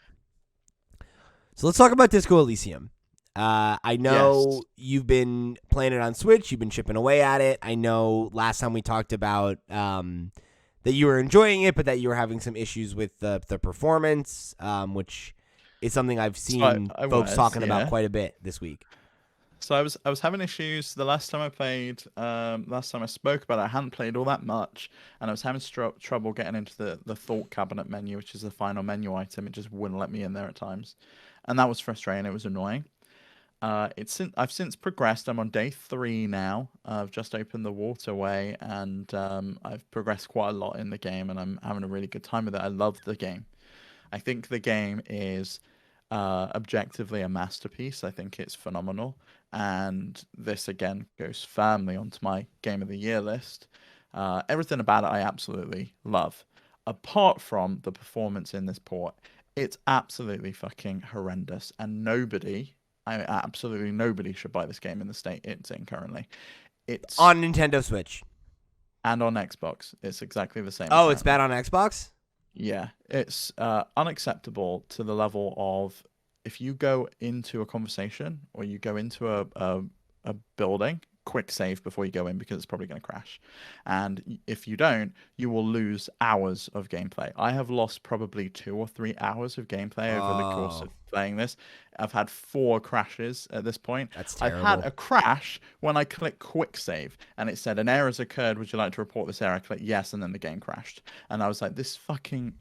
So let's talk about Disco Elysium. I know Yes. you've been playing it on Switch. You've been chipping away at it. I know last time we talked about that you were enjoying it, but that you were having some issues with the performance, which is something I've So seen I folks was, talking about yeah. quite a bit this week. So I was having issues the last time I played. Last time I spoke about it, I hadn't played all that much, and I was having trouble getting into the thought cabinet menu, which is the final menu item. It just wouldn't let me in there at times, and that was frustrating. It was annoying. I've since progressed. I'm on day 3 now. I've just opened the waterway, and I've progressed quite a lot in the game, and I'm having a really good time with it. I love the game. I think the game is objectively a masterpiece. I think it's phenomenal, and this again goes firmly onto my Game of the Year list. Everything about it I absolutely love, apart from the performance in this port. It's absolutely fucking horrendous, and absolutely nobody should buy this game in the state it's in currently. It's On Nintendo Switch. and on Xbox, it's exactly the same Oh, it's apparently. bad on Xbox? Yeah, it's unacceptable to the level of if you go into a conversation or you go into a building, quick save before you go in because it's probably going to crash. And if you don't, you will lose hours of gameplay. I have lost probably 2 or 3 hours of gameplay over the course Oh, of playing this. I've had 4 crashes at this point. that's I've had terrible. a crash when I clicked quick save and it said an error has occurred. Would you like to report this error? I clicked yes, and then the game crashed. And I was like, this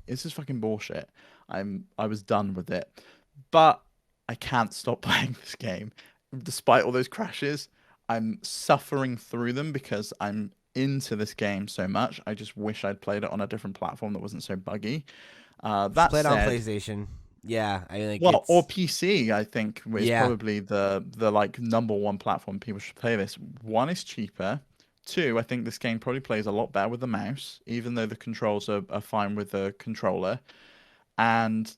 is fucking bullshit. I was done with it. But I can't stop playing this game. Despite all those crashes, I'm suffering through them because I'm into this game so much. I just wish I'd played it on a different platform that wasn't so buggy. Just That play it on said, PlayStation. Yeah, I think well, or it's PC, I think is yeah. probably the like number one platform people should play this. One is cheaper. Two, I think this game probably plays a lot better with the mouse, even though the controls are fine with the controller. And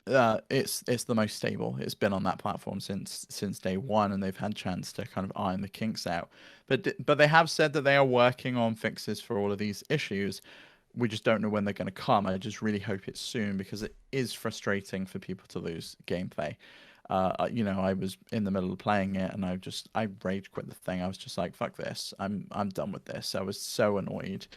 it's the most stable. It's been on that platform since day one, and they've had chance to kind of iron the kinks out. But they have said that they are working on fixes for all of these issues. We just don't know when they're going to come. I just really hope it's soon because it is frustrating for people to lose gameplay. I was in the middle of playing it, and I rage quit the thing. I was just like, fuck this. I'm done with this. I was so annoyed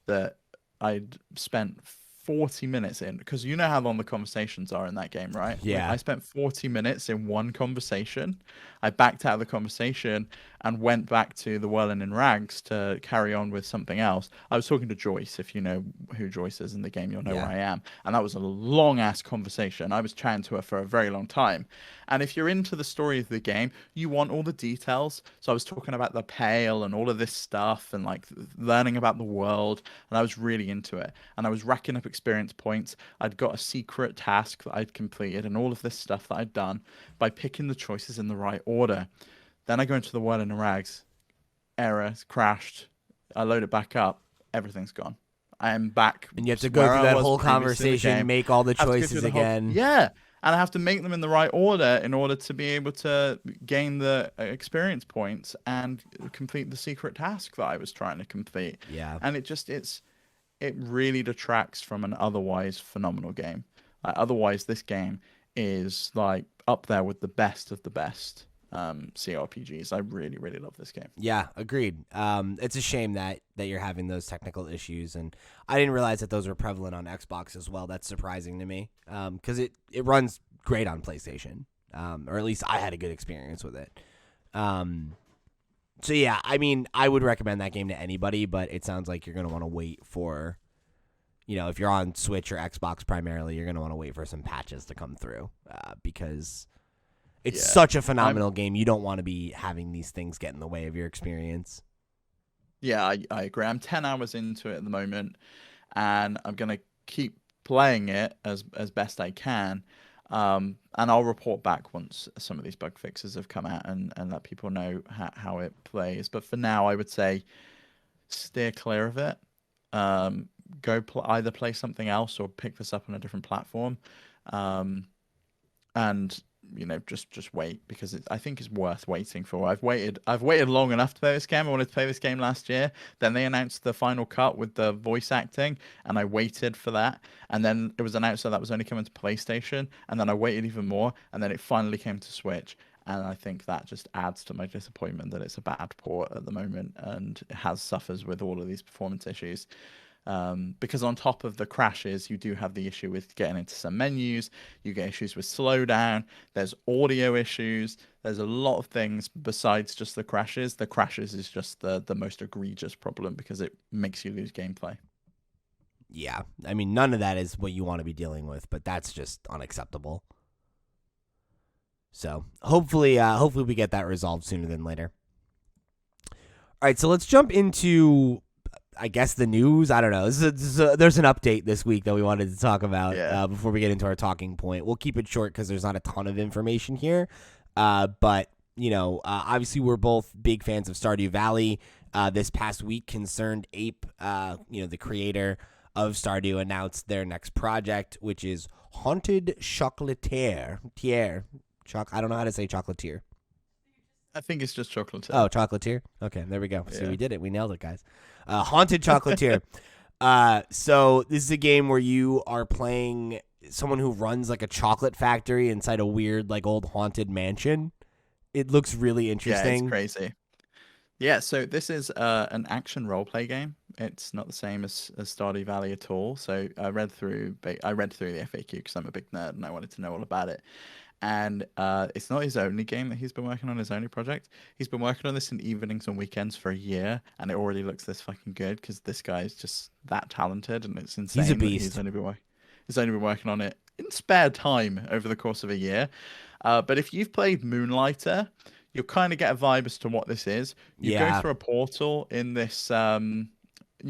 that I'd spent 40 minutes in because you know how long the conversations are in that game, right? I Yeah. spent 40 minutes in one conversation. I backed out of the conversation and went back to the Whirling in Rags to carry on with something else. I was talking to Joyce. If you know who Joyce is in the game, you'll know where Yeah. I am. And that was a long ass conversation. I was chatting to her for a very long time. And if you're into the story of the game, you want all the details. So I was talking about the Pale and all of this stuff and like learning about the world. And I was really into it. And I was racking up experience points. I'd got a secret task that I'd completed and all of this stuff that I'd done by picking the choices in the right order. Then I go into the Whirling in Rags. Error, crashed. I load it back up. Everything's gone. I am back. And you have to go where through I that was whole previously in the conversation, game. make all the I have to go choices through the whole- again. yeah, and I have to make them in the right order in order to be able to gain the experience points and complete the secret task that I was trying to complete. Yeah. And it really detracts from an otherwise phenomenal game. Otherwise, this game is like up there with the best of the best CRPGs. I really, really love this game. Yeah, agreed. It's a shame that you're having those technical issues, and I didn't realize that those were prevalent on Xbox as well. That's surprising to me, because it runs great on PlayStation, or at least I had a good experience with it. So yeah, I mean, I would recommend that game to anybody, but it sounds like you're gonna want to wait for, if you're on Switch or Xbox primarily, you're gonna want to wait for some patches to come through, because it's such a phenomenal game. You don't want to be having these things get in the way of your experience. Yeah, I agree. I'm 10 hours into it at the moment, and I'm going to keep playing it as best I can. And I'll report back once some of these bug fixes have come out and let people know how it plays. But for now, I would say steer clear of it. Go either play something else or pick this up on a different platform. And just wait, because I think it's worth waiting for. I've waited long enough to play this game. I wanted to play this game last year. Then they announced the final cut with the voice acting, and I waited for that. And then it was announced that was only coming to PlayStation, and then I waited even more, and then it finally came to Switch. And I think that just adds to my disappointment that it's a bad port at the moment, and it suffers with all of these performance issues. Because on top of the crashes, you do have the issue with getting into some menus. You get issues with slowdown. There's audio issues. There's a lot of things besides just the crashes. The crashes is just the most egregious problem because it makes you lose gameplay. Yeah, I mean, none of that is what you want to be dealing with, but that's just unacceptable. So hopefully we get that resolved sooner than later. All right, so let's jump into, I guess, the news. I don't know. There's an update this week that we wanted to talk about before we get into our talking point. We'll keep it short because there's not a ton of information here. But, obviously we're both big fans of Stardew Valley. This past week, ConcernedApe, the creator of Stardew, announced their next project, which is Haunted Chocolatier. I don't know how to say chocolatier. I think it's just Chocolatier. Oh, Chocolatier? Okay, there we go. Yeah. See, we did it. We nailed it, guys. Haunted Chocolatier. So this is a game where you are playing someone who runs like a chocolate factory inside a weird, like, old haunted mansion. It looks really interesting. Yeah, it's crazy. Yeah, so this is an action roleplay game. It's not the same as Stardew Valley at all. So I read through the FAQ because I'm a big nerd and I wanted to know all about it. And it's not his only game that he's been working on, his only project. He's been working on this in evenings and weekends for a year, and it already looks this fucking good because this guy is just that talented, and it's insane. He's a beast. He's only been working on it in spare time over the course of a year. But if you've played Moonlighter, you'll kind of get a vibe as to what this is. You go through a portal in this.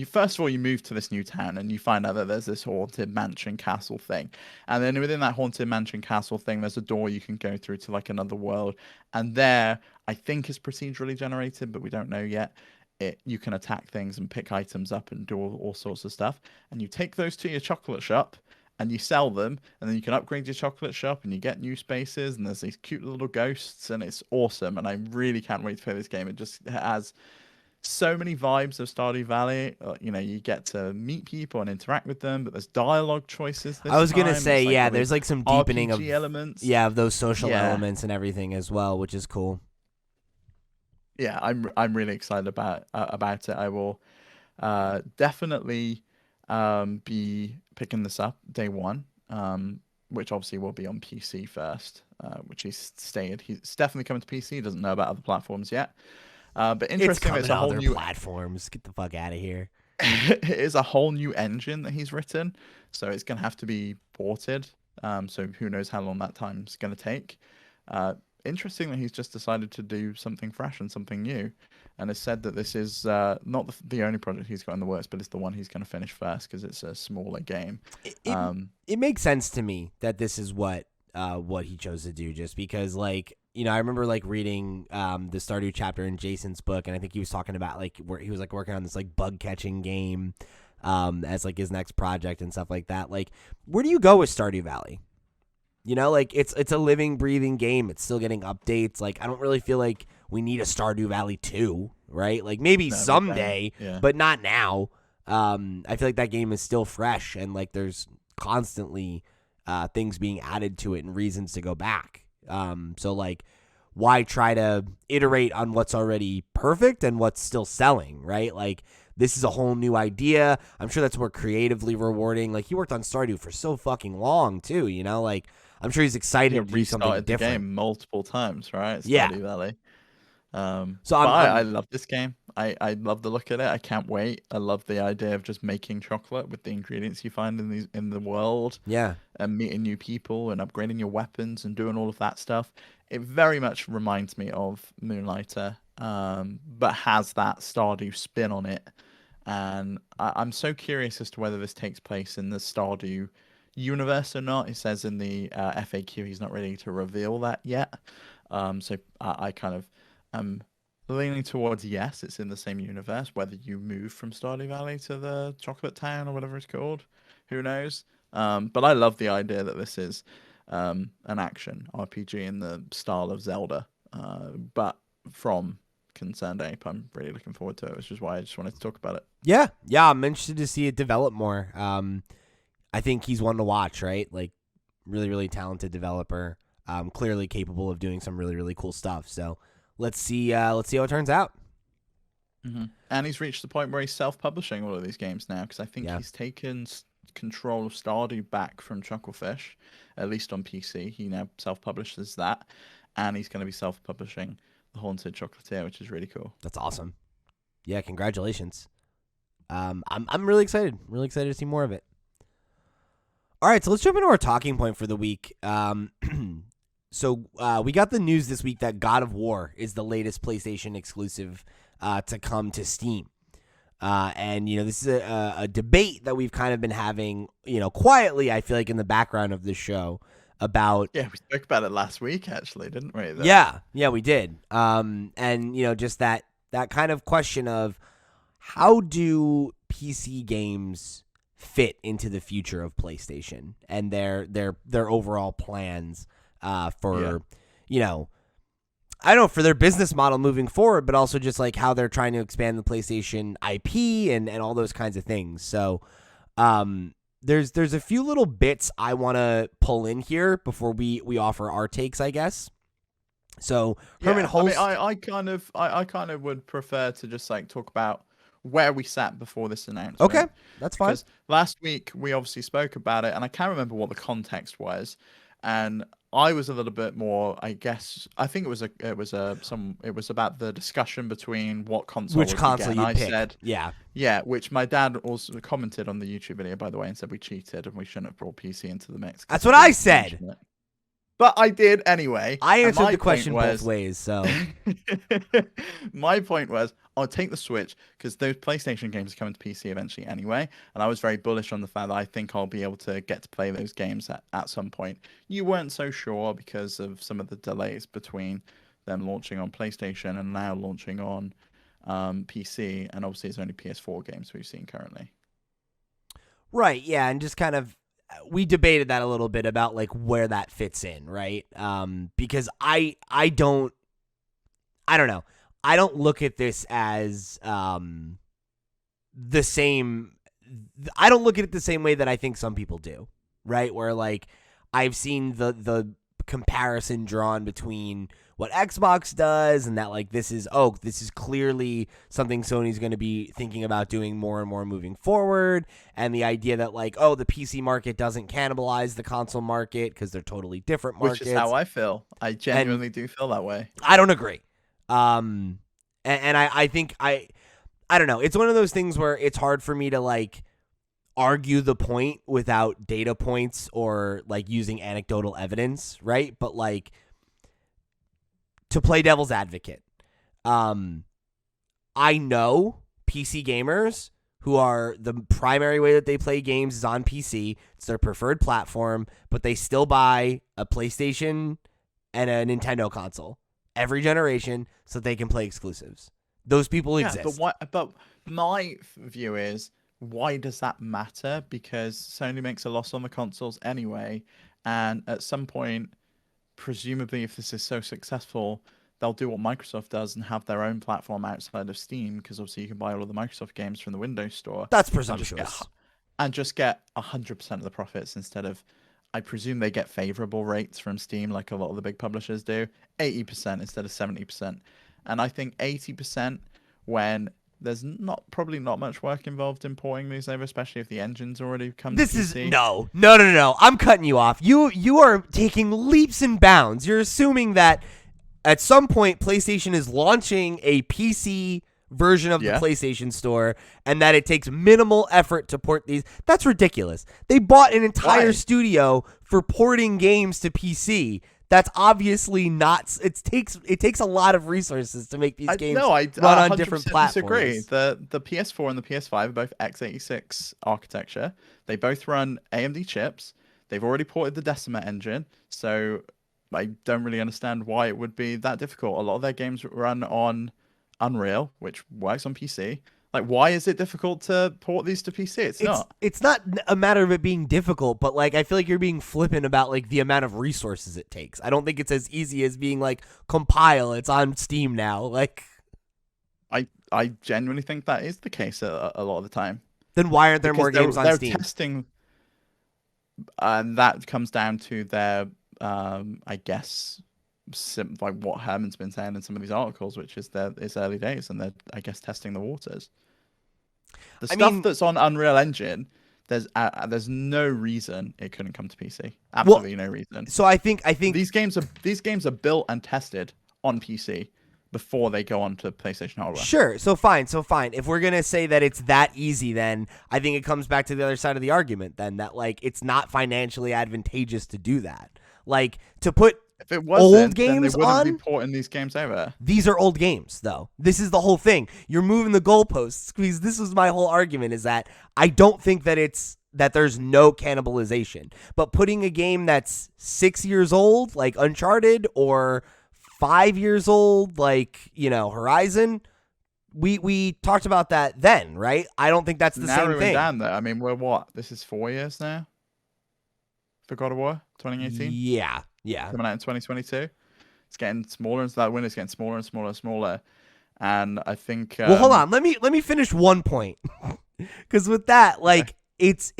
First of all, you move to this new town and you find out that there's this haunted mansion castle thing. And then within that haunted mansion castle thing, there's a door you can go through to like another world. And there, I think is procedurally generated, but we don't know yet. You can attack things and pick items up and do all sorts of stuff. And you take those to your chocolate shop and you sell them. And then you can upgrade your chocolate shop and you get new spaces. And there's these cute little ghosts and it's awesome. And I really can't wait to play this game. It just has so many vibes of Stardew Valley. You get to meet people and interact with them, but there's dialogue choices. I was gonna say, there's like some deepening RPG elements. Yeah, of those social elements and everything as well, which is cool. Yeah, I'm really excited about it. I will definitely be picking this up day one, which obviously will be on PC first, which he's stated. He's definitely coming to PC. He doesn't know about other platforms yet. But interesting, it's a whole new platforms. Get the fuck out of here. It is a whole new engine that he's written, so it's gonna have to be ported. So who knows how long that time's gonna take. Interesting that he's just decided to do something fresh and something new, and has said that this is not the only project he's got in the works, but it's the one he's gonna finish first because it's a smaller game. It makes sense to me that this is what he chose to do, just because, like, I remember like reading the Stardew chapter in Jason's book, and I think he was talking about like where he was like working on this like bug catching game as like his next project and stuff like that. Like, where do you go with Stardew Valley? You know, like it's a living, breathing game. It's still getting updates. Like, I don't really feel like we need a Stardew Valley 2, right? Like maybe someday, but not now. I feel like that game is still fresh, and like there's constantly things being added to it and reasons to go back. So like, why try to iterate on what's already perfect and what's still selling, right? Like, this is a whole new idea. I'm sure that's more creatively rewarding. Like, he worked on Stardew for so fucking long too, you know? Like, I'm sure he's excited to do something different. The game multiple times, right? Stardew Valley. So I love this game. I love the look at it. I can't wait. I love the idea of just making chocolate with the ingredients you find in the world. Yeah. And meeting new people and upgrading your weapons and doing all of that stuff. It very much reminds me of Moonlighter, but has that Stardew spin on it. And I'm so curious as to whether this takes place in the Stardew universe or not. It says in the FAQ he's not ready to reveal that yet. So I kind of am leaning towards yes, it's in the same universe. Whether you move from Stardew Valley to the Chocolate Town or whatever it's called, who knows? But I love the idea that this is an action RPG in the style of Zelda, but from ConcernedApe. I'm really looking forward to it, which is why I just wanted to talk about it. Yeah, I'm interested to see it develop more. I think he's one to watch, right? Like, really, really talented developer, clearly capable of doing some really, really cool stuff. So let's see how it turns out. Mm-hmm. And he's reached the point where he's self-publishing all of these games now, because I think he's taken control of Stardew back from Chucklefish, at least on PC. He now self-publishes that, and he's going to be self-publishing the Haunted Chocolatier, which is really cool. That's awesome. Yeah, congratulations. I'm really excited. Really excited to see more of it. All right, so let's jump into our talking point for the week. So we got the news this week that God of War is the latest PlayStation exclusive to come to Steam. And, you know, this is a debate that we've kind of been having, you know, quietly, I feel like, in the background of the show about... Yeah, we spoke about it last week, actually, didn't we? Yeah, we did. And, you know, just that kind of question of how do PC games fit into the future of PlayStation and their overall plans for, you know, I don't know, for their business model moving forward, but also just like how they're trying to expand the PlayStation IP and all those kinds of things. So there's a few little bits I want to pull in here before we offer our takes, I guess. So Herman Holst, I kind of would prefer to just like talk about where we sat before this announcement. Okay, that's fine. Because last week we obviously spoke about it, and I can't remember what the context was, and I was a little bit more, I guess. I think it was about the discussion between what console, which console you picked. Said, yeah. Which my dad also commented on the YouTube video, by the way, and said we cheated and we shouldn't have brought PC into the mix. That's what I said. But I did anyway. I answered the question both ways, so. My point was, I'll take the Switch, because those PlayStation games are coming to PC eventually anyway, and I was very bullish on the fact that I think I'll be able to get to play those games at some point. You weren't so sure because of some of the delays between them launching on PlayStation and now launching on PC, and obviously it's only PS4 games we've seen currently. Right, yeah, and just kind of, we debated that a little bit about like where that fits in, right? Because I don't know. I don't look at this as the same. I don't look at it the same way that I think some people do, right? Where like I've seen the comparison drawn between what Xbox does and that like this is clearly something Sony's going to be thinking about doing more and more moving forward, and the idea that like the PC market doesn't cannibalize the console market because they're totally different markets. Which is how I feel. I genuinely do feel that way. I don't agree. And I think I don't know. It's one of those things where it's hard for me to like argue the point without data points or like using anecdotal evidence, right? But like, to play devil's advocate, I know PC gamers who are the primary way that they play games is on PC. It's their preferred platform, but they still buy a PlayStation and a Nintendo console every generation so they can play exclusives. Those people exist. But my view is why does that matter? Because Sony makes a loss on the consoles anyway, and at some point, presumably, if this is so successful, they'll do what Microsoft does and have their own platform outside of Steam, because obviously you can buy all of the Microsoft games from the Windows Store. That's and just get presumptuous. and just get 100% of the profits instead of, I presume they get favorable rates from Steam like a lot of the big publishers do, 80% instead of 70%. And I think 80% when there's probably not much work involved in porting these over, especially if the engine's already come to This is PC. no. I'm cutting you off. You are taking leaps and bounds. You're assuming that at some point PlayStation is launching a PC version of the PlayStation Store and that it takes minimal effort to port these. That's ridiculous. They bought an entire studio for porting games to PC. That's obviously not. It takes a lot of resources to make these games run on different platforms. Disagree. The PS4 and the PS5 are both x86 architecture. They both run AMD chips. They've already ported the Decima engine, so I don't really understand why it would be that difficult. A lot of their games run on Unreal, which works on PC. Like, why is it difficult to port these to PC? It's not a matter of it being difficult, but like I feel like you're being flippant about like the amount of resources it takes. I don't think it's as easy as being like compile. It's on Steam now. Like, I genuinely think that is the case a lot of the time. Then why aren't there more games on Steam? They're testing, and that comes down to their, I guess, like what Herman's been saying in some of these articles, which is that it's early days and they're, I guess, testing the waters. The stuff that's on Unreal Engine, there's no reason it couldn't come to PC. Absolutely no reason. So I think these games are built and tested on PC before they go on to PlayStation hardware. Sure. So fine. If we're gonna say that it's that easy, then I think it comes back to the other side of the argument. Then that like it's not financially advantageous to do that. Like to put. If it wasn't, old games then they wouldn't be porting these games over. These are old games, though. This is the whole thing. You're moving the goalposts. Because this was my whole argument, is that I don't think that there's no cannibalization. But putting a game that's 6 years old, like Uncharted, or 5 years old, like, Horizon, we talked about that then, right? I don't think that's the same thing. Down though. I mean, we're what? This is 4 years now for God of War 2018? Yeah. Coming out in 2022. It's getting smaller, and so that window's getting smaller and smaller and smaller. And I think well, hold on. Let me finish one point. Cuz with that, like it's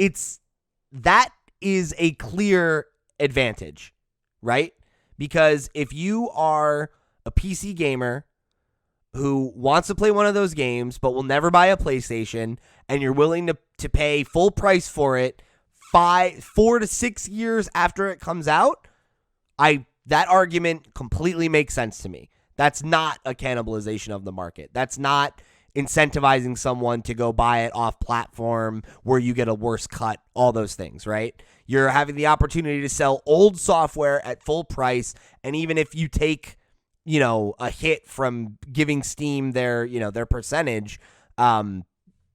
that is a clear advantage, right? Because if you are a PC gamer who wants to play one of those games but will never buy a PlayStation, and you're willing to pay full price for it 4 to 6 years after it comes out, that argument completely makes sense to me. That's not a cannibalization of the market. That's not incentivizing someone to go buy it off platform where you get a worse cut, all those things, right? You're having the opportunity to sell old software at full price, and even if you take, a hit from giving Steam their percentage,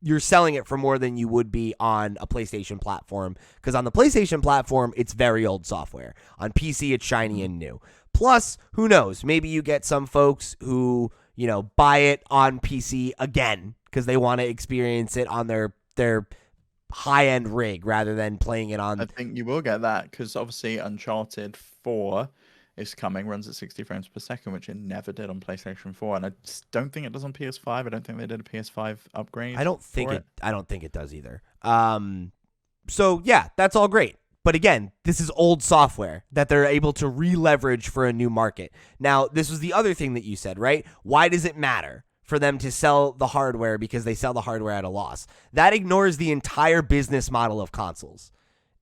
you're selling it for more than you would be on a PlayStation platform. Because on the PlayStation platform, it's very old software. On PC, it's shiny and new. Plus, who knows? Maybe you get some folks who, buy it on PC again because they want to experience it on their high-end rig rather than playing it on... I think you will get that because obviously Uncharted 4 is coming, runs at 60 frames per second, which it never did on PlayStation 4, and I just don't think it does on PS5. I don't think they did a PS5 upgrade. I don't think it does either. So yeah, that's all great. But again, this is old software that they're able to re-leverage for a new market. Now, this was the other thing that you said, right? Why does it matter for them to sell the hardware because they sell the hardware at a loss? That ignores the entire business model of consoles.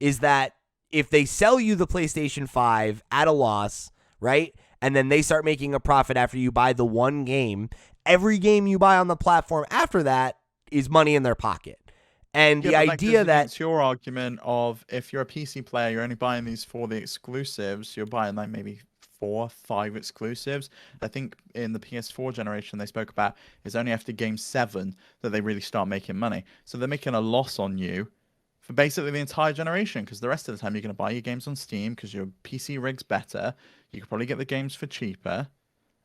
Is that if they sell you the PlayStation 5 at a loss, right, and then they start making a profit after you buy the one game, every game you buy on the platform after that is money in their pocket. And the idea that... It's your argument of if you're a PC player, you're only buying these for the exclusives, you're buying like maybe 4, 5 exclusives. I think in the PS4 generation they spoke about is only after game 7 that they really start making money. So they're making a loss on you for basically the entire generation, because the rest of the time you're going to buy your games on Steam because your PC rig's better. You could probably get the games for cheaper.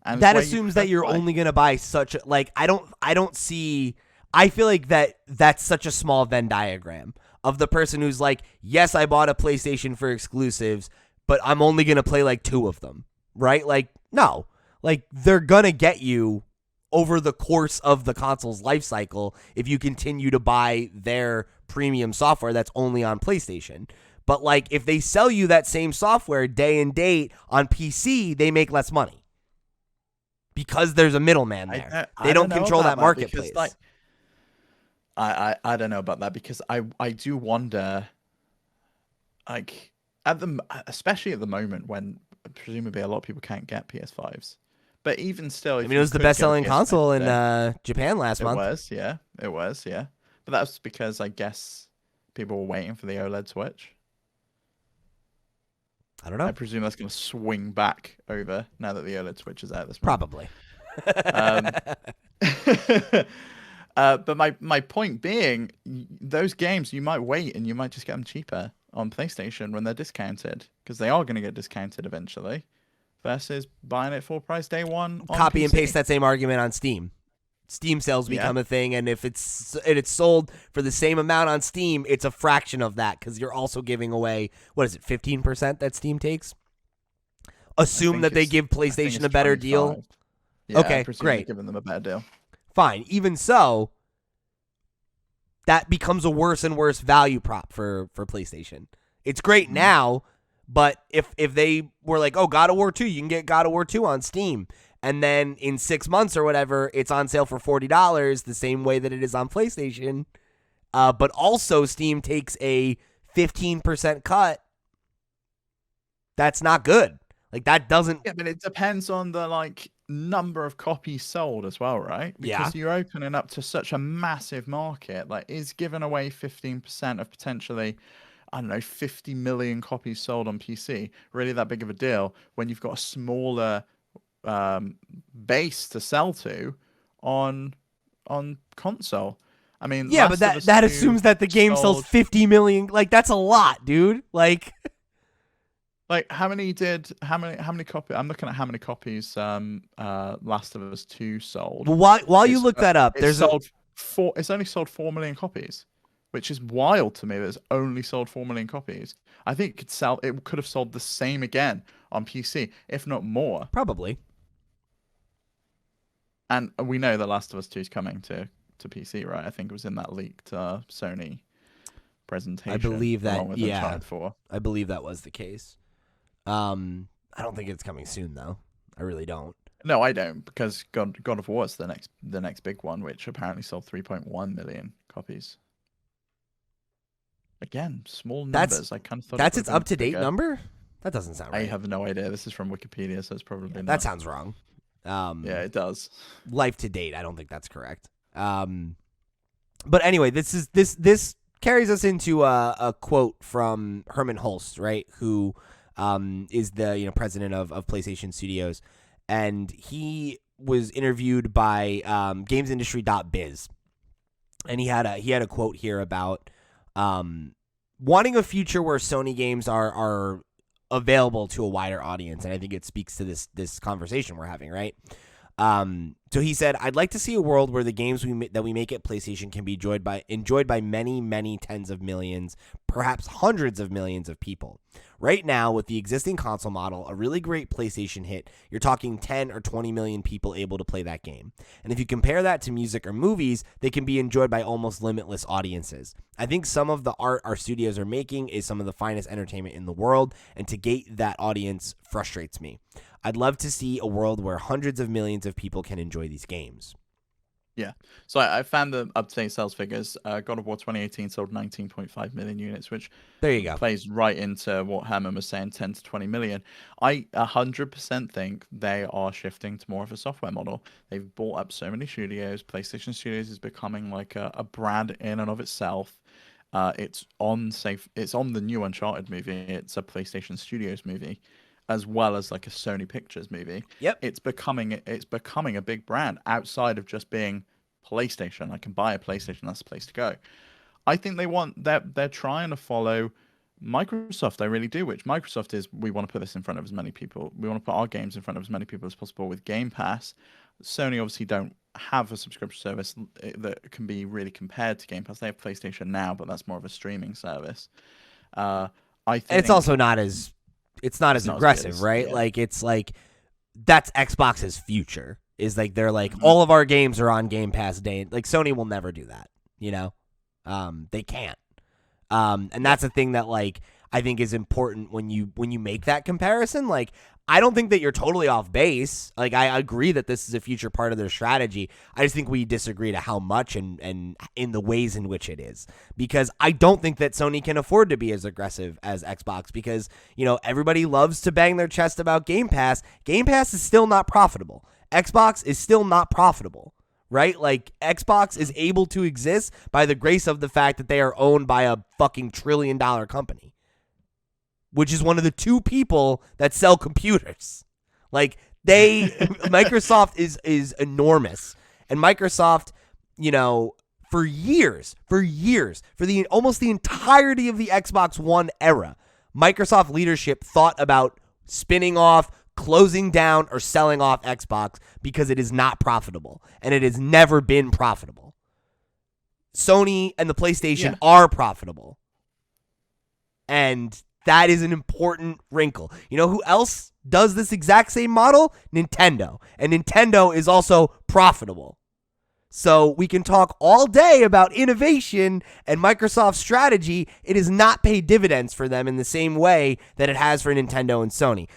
And that assumes that you're only going to buy such a, like, I don't see I feel like that's such a small Venn diagram of the person who's like, yes, I bought a PlayStation for exclusives, but I'm only going to play like 2 of them, right? Like, no. Like, they're going to get you over the course of the console's life cycle if you continue to buy their premium software that's only on PlayStation. But, like, if they sell you that same software day and date on PC, they make less money because there's a middleman there. They don't control that marketplace. Because, like, I don't know about that because I do wonder, like, especially at the moment when presumably a lot of people can't get PS5s. But even still, I mean, it was the best-selling console in Japan last month. It was, yeah. But that's because I guess people were waiting for the OLED Switch. I don't know. I presume that's going to swing back over now that the OLED Switch is out this month. Probably. But my point being, those games, you might wait and you might just get them cheaper on PlayStation when they're discounted, because they are going to get discounted eventually, versus buying it full price day one on Copy PC. and paste that same argument on Steam. Steam sales become a thing, and if it's sold for the same amount on Steam, it's a fraction of that because you're also giving away, what is it, 15% that Steam takes? Assume that they give PlayStation a better deal. Yeah, okay, great. Giving them a better deal. Fine. Even so, that becomes a worse and worse value prop for PlayStation. It's great now, but if they were like, oh, God of War 2, you can get God of War 2 on Steam, and then in 6 months or whatever, it's on sale for $40, the same way that it is on PlayStation, but also Steam takes a 15% cut, that's not good. Like, that doesn't... Yeah, but it depends on the, like, number of copies sold as well, right? Because you're opening up to such a massive market. Like, is giving away 15% of potentially, I don't know, 50 million copies sold on PC really that big of a deal when you've got a smaller base to sell to on console? I mean, yeah, but that assumes that the game sells 50 million. Like, that's a lot, dude. Like how many copies? I'm looking at how many copies Last of Us 2 sold. Well, while you look that up, it's only sold 4 million copies, which is wild to me that it's only sold 4 million copies. I think it could have sold the same again on PC, if not more. Probably. And we know that Last of Us 2 is coming to PC, right? I think it was in that leaked Sony presentation. I believe that, along with Uncharted 4. I believe that was the case. I don't think it's coming soon, though. I really don't. No, I don't, because God of War is the next big one, which apparently sold 3.1 million copies. Again, small numbers. I kind of thought that's its up-to-date number. That doesn't sound right. I have no idea. This is from Wikipedia, so it's probably not. That sounds wrong. Yeah, it does. Life to date, I don't think that's correct. But anyway, this carries us into a quote from Herman Hulst, right? Who is the president of PlayStation Studios, and he was interviewed by GamesIndustry.biz, and he had a quote here about wanting a future where Sony games are available to a wider audience, and I think it speaks to this conversation we're having, right? So he said, "I'd like to see a world where the games that we make at PlayStation can be enjoyed by many, many tens of millions, perhaps hundreds of millions of people. Right now, with the existing console model, a really great PlayStation hit, you're talking 10 or 20 million people able to play that game. And if you compare that to music or movies, they can be enjoyed by almost limitless audiences. I think some of the art our studios are making is some of the finest entertainment in the world, and to gate that audience frustrates me. I'd love to see a world where hundreds of millions of people can enjoy these games." Yeah. So I found the up-to-date sales figures. God of War 2018 sold 19.5 million units, which there you go. Plays right into what Herman was saying, 10 to 20 million. I 100% think they are shifting to more of a software model. They've bought up so many studios. PlayStation Studios is becoming like a brand in and of itself. It's on the new Uncharted movie. It's a PlayStation Studios movie, as well as like a Sony Pictures movie. Yep. It's becoming a big brand outside of just being PlayStation. I can buy a PlayStation, that's the place to go. I think they're trying to follow Microsoft, I really do. Which Microsoft is, we want to put this in front of as many people. We want to put our games in front of as many people as possible with Game Pass. Sony obviously don't have a subscription service that can be really compared to Game Pass. They have PlayStation Now, but that's more of a streaming service. I think And it's also not as not as aggressive, good right? yeah. Like it's like that's Xbox's future. Is like they're like all of our games are on Game Pass day. Like Sony will never do that, you know? They can't. And that's the thing that like I think is important when you make that comparison. Like I don't think that you're totally off base. Like I agree that this is a future part of their strategy. I just think we disagree to how much and in the ways in which it is. Because I don't think that Sony can afford to be as aggressive as Xbox because, you know, everybody loves to bang their chest about Game Pass. Game Pass is still not profitable. Xbox is still not profitable. Right? Like Xbox is able to exist by the grace of the fact that they are owned by a fucking $1 trillion company, which is one of the two people that sell computers. Like Microsoft is enormous. And Microsoft, you know, for years, for the almost the entirety of the Xbox One era, Microsoft leadership thought about spinning off, closing down, or selling off Xbox because it is not profitable, and it has never been profitable. Sony and the PlayStation are profitable, and that is an important wrinkle. You know who else does this exact same model? Nintendo, and Nintendo is also profitable. So we can talk all day about innovation and Microsoft's strategy. It has not paid dividends for them in the same way that it has for Nintendo and Sony.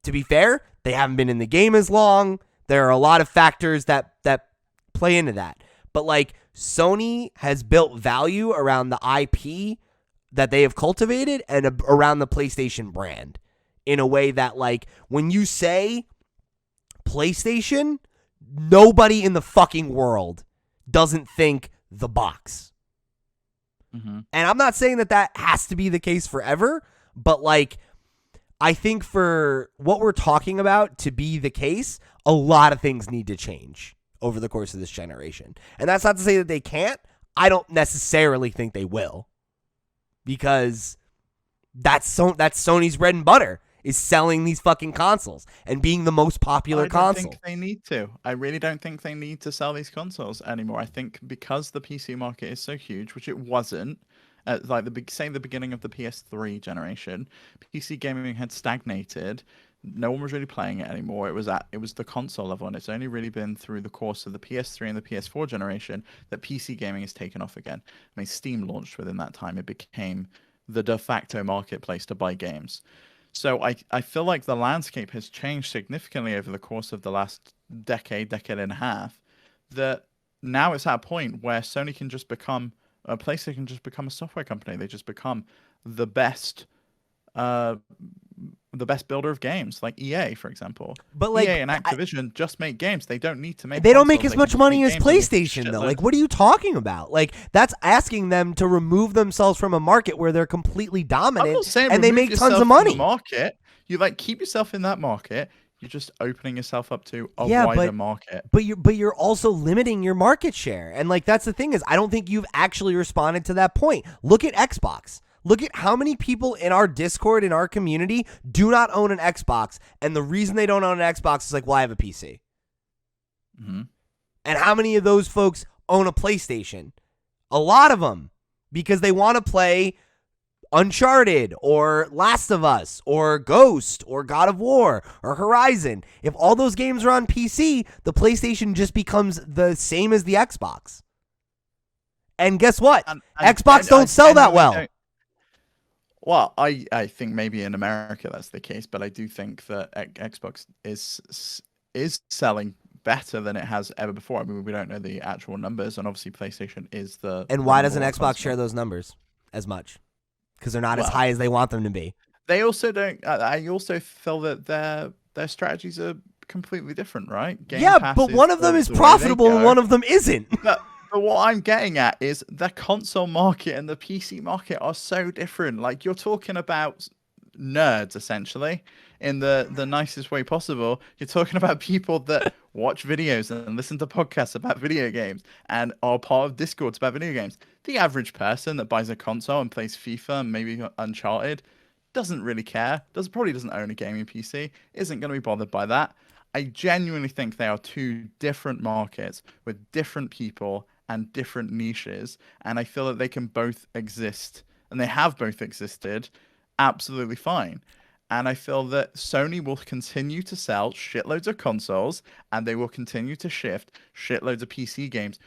To be fair, they haven't been in the game as long. There are a lot of factors that play into that. But like Sony has built value around the IP that they have cultivated and around the PlayStation brand in a way that like when you say PlayStation, nobody in the fucking world doesn't think the box. Mm-hmm. And I'm not saying that has to be the case forever, but like I think for what we're talking about to be the case, a lot of things need to change over the course of this generation. And that's not to say that they can't. I don't necessarily think they will. Because that's Sony's bread and butter, is selling these fucking consoles and being the most popular console. I don't think they need to. I really don't think they need to sell these consoles anymore. I think because the PC market is so huge, which it wasn't, at like the beginning of the PS3 generation, PC gaming had stagnated. No one was really playing it anymore. It was the console level, and it's only really been through the course of the PS3 and the PS4 generation that PC gaming has taken off again. I mean, Steam launched within that time. It became the de facto marketplace to buy games. So I feel like the landscape has changed significantly over the course of the last decade and a half, that now it's at a point where Sony can just become PlayStation can just become a software company. They just become the best builder of games, like EA, for example. But like EA and Activision just make games. They don't need to make. They don't consoles. make as They much can just money make as games and PlayStation, though. shitloads. Like, what are you talking about? Like, that's asking them to remove themselves from a market where they're completely I'm dominant not saying and they remove make tons yourself of from money. the market. You like keep yourself in that market. You're just opening yourself up to a wider market. But you're also limiting your market share. And like that's the thing is I don't think you've actually responded to that point. Look at Xbox. Look at how many people in our Discord, in our community, do not own an Xbox. And the reason they don't own an Xbox is like, well, I have a PC. Mm-hmm. And how many of those folks own a PlayStation? A lot of them. Because they want to play Uncharted or Last of Us or Ghost or God of War or Horizon. If all those games are on PC, the PlayStation just becomes the same as the Xbox. And guess what? Xbox don't sell that well. Well, I think maybe in America that's the case, but I do think that Xbox is selling better than it has ever before. I mean, we don't know the actual numbers, and obviously PlayStation is the. And why doesn't Xbox share those numbers as much? Because they're not as high as they want them to be. They also don't. I also feel that their strategies are completely different, right? Game Pass but one of them is profitable and one of them isn't. But what I'm getting at is the console market and the PC market are so different. Like you're talking about nerds, essentially, in the nicest way possible. You're talking about people that watch videos and listen to podcasts about video games and are part of Discords about video games. The average person that buys a console and plays FIFA and maybe Uncharted doesn't really care, probably doesn't own a gaming PC, isn't going to be bothered by that. I genuinely think they are two different markets with different people and different niches, and I feel that they can both exist, and they have both existed absolutely fine. And I feel that Sony will continue to sell shitloads of consoles, and they will continue to shift shitloads of PC games.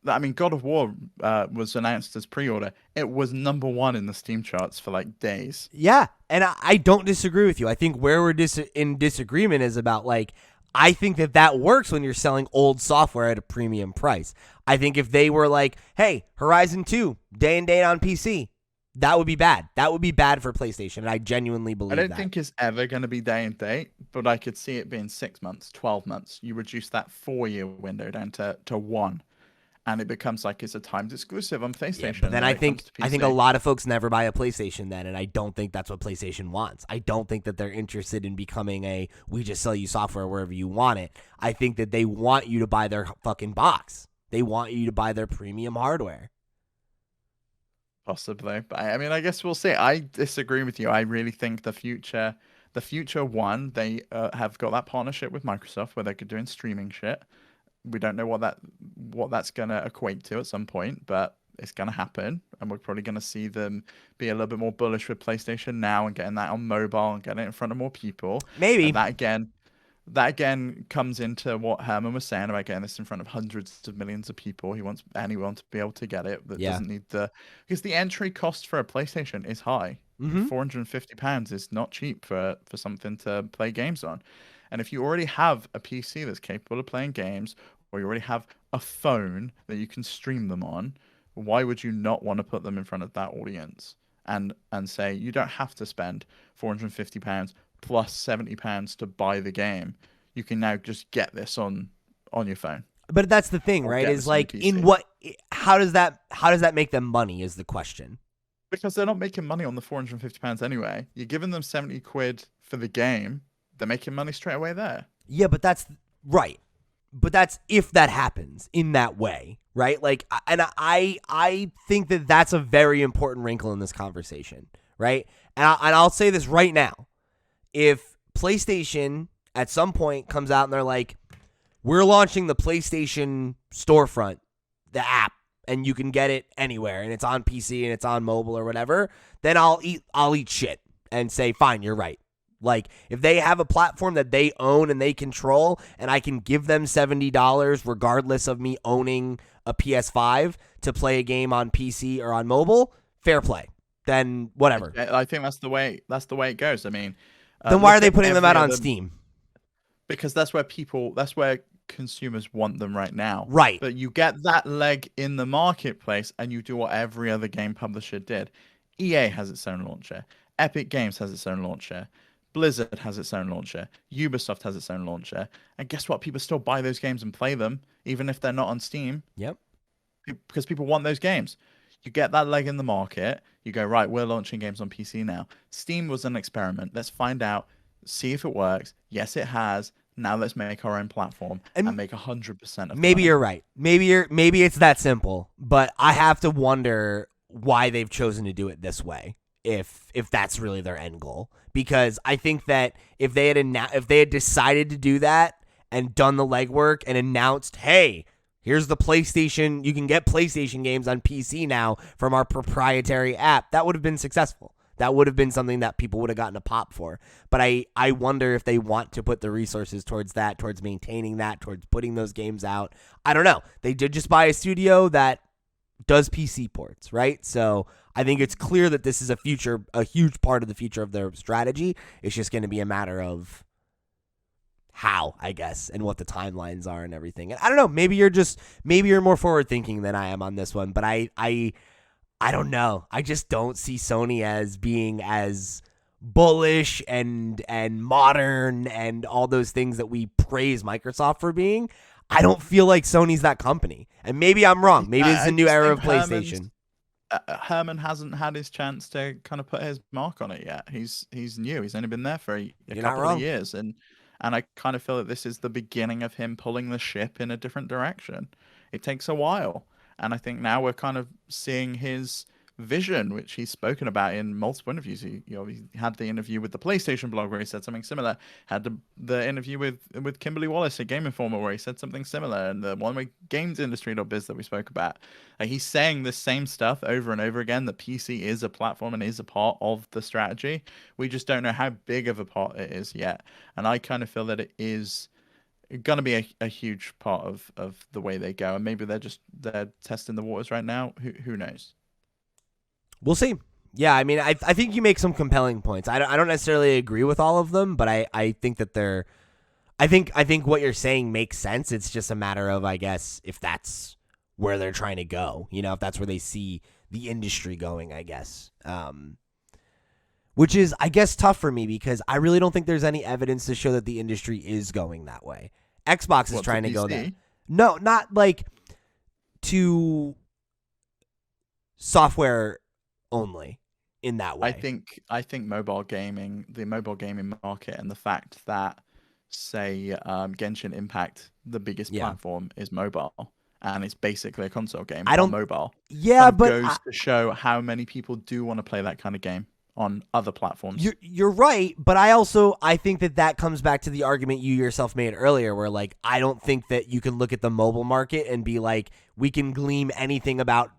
I mean, God of War was announced as pre-order. It was #1 in the Steam charts for like days. Yeah, and I don't disagree with you. I think where we're in disagreement is about, like, I think that works when you're selling old software at a premium price. I think if they were like, hey, Horizon 2, day and date on PC, that would be bad. That would be bad for PlayStation, and I genuinely believe that. I don't think it's ever going to be day and date, but I could see it being 6 months, 12 months. You reduce that 4-year window down to 1. And it becomes like it's a timed exclusive on PlayStation. Yeah, but then I think a lot of folks never buy a PlayStation then, and I don't think that's what PlayStation wants. I don't think that they're interested in becoming we just sell you software wherever you want it. I think that they want you to buy their fucking box. They want you to buy their premium hardware. Possibly, but I mean, I guess we'll see. I disagree with you. I really think the future one, they have got that partnership with Microsoft where they're doing streaming shit. We don't know what that's gonna equate to at some point, but it's gonna happen, and we're probably gonna see them be a little bit more bullish with PlayStation now and getting that on mobile and getting it in front of more people. Maybe. And that again comes into what Herman was saying about getting this in front of hundreds of millions of people. He wants anyone to be able to get it that doesn't need because the entry cost for a PlayStation is high. Mm-hmm. £450 is not cheap for something to play games on. And if you already have a PC that's capable of playing games, or you already have a phone that you can stream them on, why would you not want to put them in front of that audience and say you don't have to spend £450 plus £70 to buy the game? You can now just get this on your phone. But that's the thing, right? Is like, how does that make them money is the question. Because they're not making money on the £450 anyway. You're giving them 70 quid for the game. They're making money straight away there. Yeah, but that's right. But that's if that happens in that way, right? Like, and I think that that's a very important wrinkle in this conversation, right? And I'll say this right now. If PlayStation at some point comes out and they're like, we're launching the PlayStation storefront, the app, and you can get it anywhere, and it's on PC and it's on mobile or whatever, then I'll eat shit and say, fine, you're right. Like, if they have a platform that they own and they control, and I can give them $70 regardless of me owning a PS5 to play a game on PC or on mobile, fair play. Then whatever. I think that's the way it goes. I mean, then why are they putting them out on Steam? Because that's where consumers want them right now. Right. But you get that leg in the marketplace and you do what every other game publisher did. EA has its own launcher. Epic Games has its own launcher. Blizzard has its own launcher. Ubisoft has its own launcher. And guess what? People still buy those games and play them, even if they're not on Steam. Yep. Because people want those games. You get that leg in the market. You go, right, we're launching games on PC now. Steam was an experiment. Let's find out, see if it works. Yes, it has. Now let's make our own platform and make 100% of maybe you're right. Maybe it's that simple. But I have to wonder why they've chosen to do it this way, if that's really their end goal. Because I think that if they had decided to do that and done the legwork and announced, hey, here's the PlayStation, you can get PlayStation games on PC now from our proprietary app, that would have been successful. That would have been something that people would have gotten a pop for. But I wonder if they want to put the resources towards that, towards maintaining that, towards putting those games out. I don't know. They did just buy a studio that does PC ports, right? So I think it's clear that this is a huge part of the future of their strategy. It's just going to be a matter of how, I guess, and what the timelines are and everything. And I don't know, maybe you're more forward thinking than I am on this one, but I don't know. I just don't see Sony as being as bullish and modern and all those things that we praise Microsoft for being. I don't feel like Sony's that company. And maybe I'm wrong. Maybe it's a new era of PlayStation. Herman hasn't had his chance to kind of put his mark on it yet. He's new. He's only been there for a You're not couple of wrong. years, and I kind of feel that this is the beginning of him pulling the ship in a different direction. It takes a while, and I think now we're kind of seeing his vision, which he's spoken about in multiple interviews. He had the interview with the PlayStation blog where he said something similar. Had the interview with Kimberly Wallace at Game Informer where he said something similar, and the one with Games Industry.biz that we spoke about. He's saying the same stuff over and over again. That PC is a platform and is a part of the strategy. We just don't know how big of a part it is yet, and I kind of feel that it is going to be a huge part of the way they go, and maybe they're testing the waters right now. Who knows? We'll see. Yeah, I mean, I think you make some compelling points. I don't necessarily agree with all of them, but I think that they're. I think what you're saying makes sense. It's just a matter of, I guess, if that's where they're trying to go. You know, if that's where they see the industry going, I guess. Which is, I guess, tough for me because I really don't think there's any evidence to show that the industry is going that way. Xbox is trying to go there. No, not like to software only in that way. I think the mobile gaming market, and the fact that, say, Genshin Impact, the biggest platform is mobile, and it's basically a console game on mobile. Yeah, but goes to show how many people do want to play that kind of game on other platforms. You're right, but I think that comes back to the argument you yourself made earlier, where like I don't think that you can look at the mobile market and be like we can glean anything about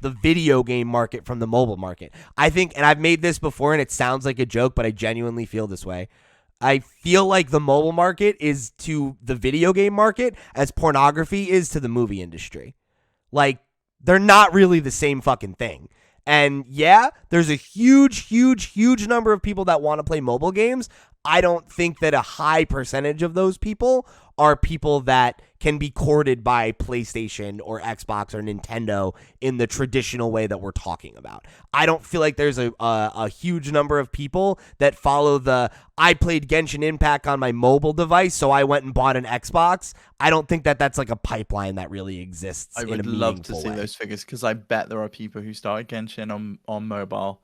the video game market from the mobile market. I think, and I've made this before and it sounds like a joke, but I genuinely feel this way. I feel like the mobile market is to the video game market as pornography is to the movie industry. Like, they're not really the same fucking thing. And yeah, there's a huge number of people that want to play mobile games. I don't think that a high percentage of those people are people that can be courted by PlayStation or Xbox or Nintendo in the traditional way that we're talking about. I don't feel like there's a huge number of people that follow I played Genshin Impact on my mobile device, so I went and bought an Xbox. I don't think that that's like a pipeline that really exists. I would love to see those figures because I bet there are people who started Genshin on mobile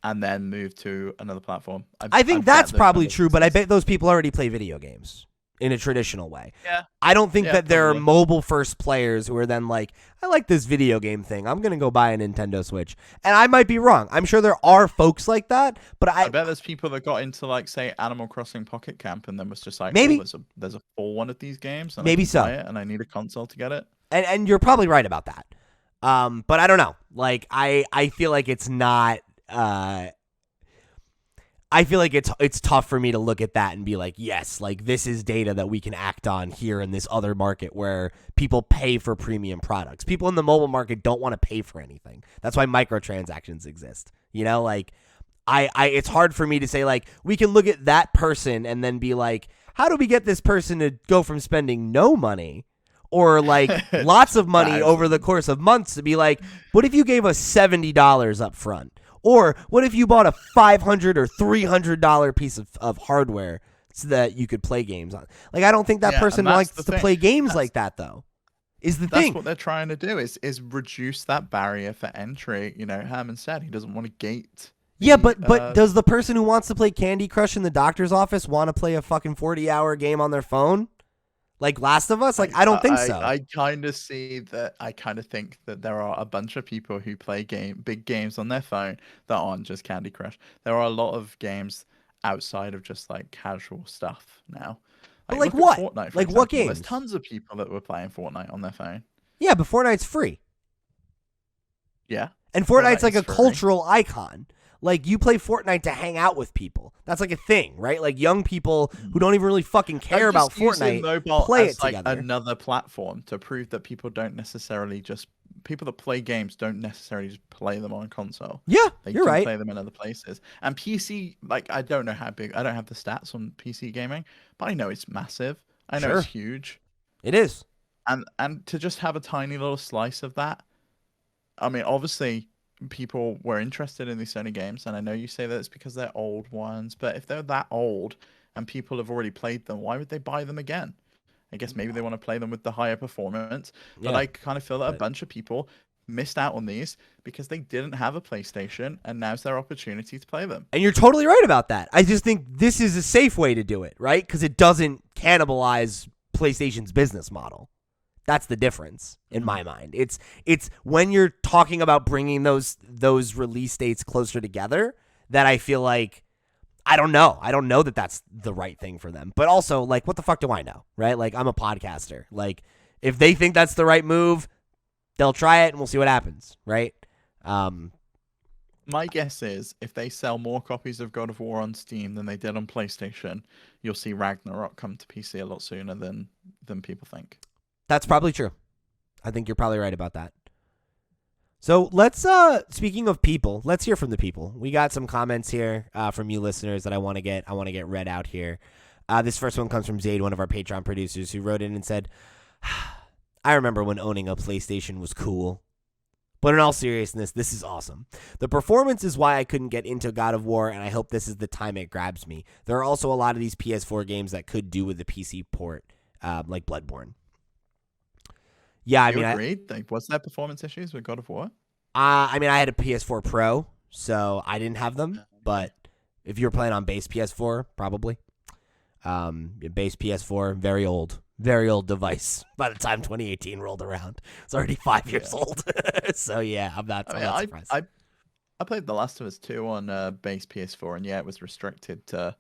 and then move to another platform. I think that's probably true, but I bet those people already play video games in a traditional way. Yeah. I don't think that there are mobile first players who are then like, I like this video game thing. I'm going to go buy a Nintendo Switch. And I might be wrong. I'm sure there are folks like that, but I bet there's people that got into like, say, Animal Crossing Pocket Camp and then was just like, maybe there's a full one of these games and maybe I so. buy it and I need a console to get it. And you're probably right about that. But I don't know. Like I feel like it's not I feel like it's tough for me to look at that and be like, yes, like this is data that we can act on here in this other market where people pay for premium products. People in the mobile market don't want to pay for anything. That's why microtransactions exist. You know, like it's hard for me to say like we can look at that person and then be like, how do we get this person to go from spending no money or like lots of money over the course of months to be like, what if you gave us $70 up front? Or what if you bought a $500 or $300 piece of hardware so that you could play games on? Like, I don't think that person likes to play games like that, though. Is the thing. That's what they're trying to do is reduce that barrier for entry. You know, Herman said he doesn't want to gate. Yeah, but does the person who wants to play Candy Crush in the doctor's office want to play a fucking 40-hour game on their phone? Like Last of Us? Like, I don't think so. I kind of see that. I kind of think that there are a bunch of people who play big games on their phone that aren't just Candy Crush. There are a lot of games outside of just like casual stuff now. Like what? Fortnite, like what games? There's tons of people that were playing Fortnite on their phone. Yeah, but Fortnite's free. Yeah. And Fortnite's like a cultural icon. Like, you play Fortnite to hang out with people. That's like a thing, right? Like, young people who don't even really fucking care about Fortnite play it together. Like another platform to prove that people don't necessarily people that play games don't necessarily just play them on console. Yeah, they you're can right. play them in other places. And PC, like, I don't know how big. I don't have the stats on PC gaming, but I know it's massive. I know it's huge. It is. And to just have a tiny little slice of that, I mean, obviously people were interested in these Sony games, and I know you say that it's because they're old ones, but if they're that old and people have already played them, why would they buy them again? I guess maybe they want to play them with the higher performance, but I kind of feel that a bunch of people missed out on these because they didn't have a PlayStation, and now's their opportunity to play them. And you're totally right about that. I just think this is a safe way to do it, right? Because it doesn't cannibalize PlayStation's business model. That's the difference in my mind. It's when you're talking about bringing those release dates closer together that I feel like I don't know that that's the right thing for them. But also, like, what the fuck do I know, right? Like, I'm a podcaster. Like, if they think that's the right move, they'll try it and we'll see what happens, right? My guess is if they sell more copies of God of War on Steam than they did on PlayStation, you'll see Ragnarok come to PC a lot sooner than people think. That's probably true. I think you're probably right about that. So let's, speaking of people, let's hear from the people. We got some comments here from you listeners that I want to get read out here. This first one comes from Zaid, one of our Patreon producers, who wrote in and said, I remember when owning a PlayStation was cool. But in all seriousness, this is awesome. The performance is why I couldn't get into God of War, and I hope this is the time it grabs me. There are also a lot of these PS4 games that could do with the PC port, like Bloodborne. Yeah, I mean, agreed. Like, what's that performance issues with God of War? I mean, I had a PS4 Pro, so I didn't have them. But if you were playing on base PS4, probably. Base PS4, very old device. By the time 2018 rolled around, it's already 5 years old. So yeah, I'm not surprised. I played The Last of Us 2 on base PS4, and yeah, it was restricted to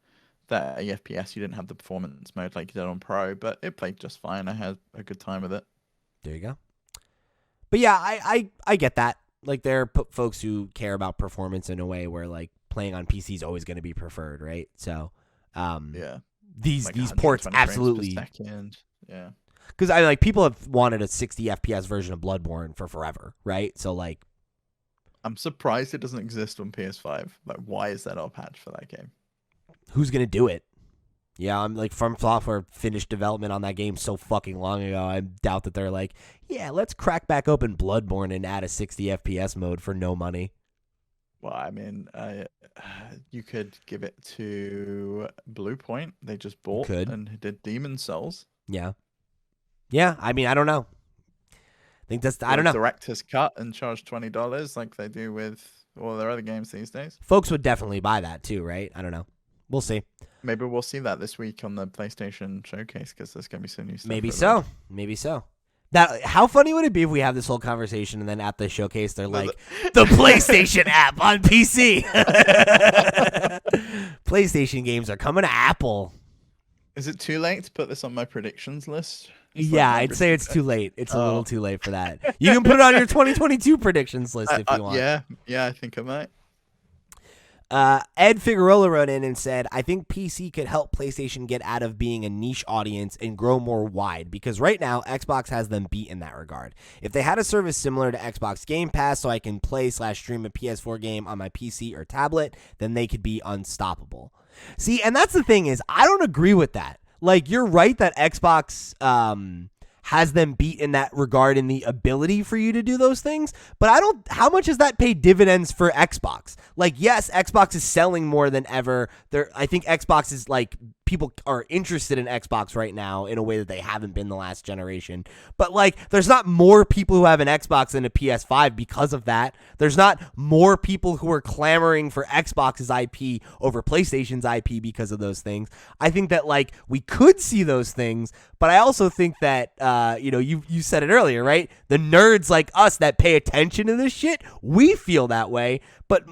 that FPS. You didn't have the performance mode like you did on Pro, but it played just fine. I had a good time with it. There you go. But yeah, I get that. Like, there are folks who care about performance in a way where, like, playing on PC is always going to be preferred, right? So, yeah, these like ports absolutely. Yeah, because I like people have wanted a 60 FPS version of Bloodborne for forever, right? So, like, I'm surprised it doesn't exist on PS5. Like, why is that not a patch for that game? Who's gonna do it? Yeah, I'm like, From Software finished development on that game so fucking long ago. I doubt that they're like, yeah, let's crack back open Bloodborne and add a 60 FPS mode for no money. Well, I mean, you could give it to Blue Point. They just bought and did Demon Souls. Yeah. Yeah, I mean, I don't know. I don't know. Director's cut and charge $20 like they do with all their other games these days. Folks would definitely buy that too, right? I don't know. We'll see. Maybe we'll see that this week on the PlayStation showcase because there's going to be some new stuff. Maybe so. How funny would it be if we have this whole conversation and then at the showcase they're like, the PlayStation app on PC. PlayStation games are coming to Apple. Is it too late to put this on my predictions list? Yeah, I'd say it's too late. It's a little too late for that. You can put it on your 2022 predictions list if you want. Yeah, I think I might. Ed Figueroa wrote in and said, I think PC could help PlayStation get out of being a niche audience and grow more wide, because right now Xbox has them beat in that regard. If they had a service similar to Xbox Game Pass so I can play/stream a PS4 game on my PC or tablet, then they could be unstoppable. See, and that's the thing is, I don't agree with that. Like, you're right that Xbox has them beat in that regard in the ability for you to do those things, but how much does that pay dividends for Xbox? Like, yes, Xbox is selling more than ever. I think Xbox is like, people are interested in Xbox right now in a way that they haven't been the last generation. But like, there's not more people who have an Xbox than a PS5 because of that. There's not more people who are clamoring for Xbox's IP over PlayStation's IP because of those things. I think that, like, we could see those things, but I also think that, you said it earlier, right? The nerds like us that pay attention to this shit, we feel that way. But,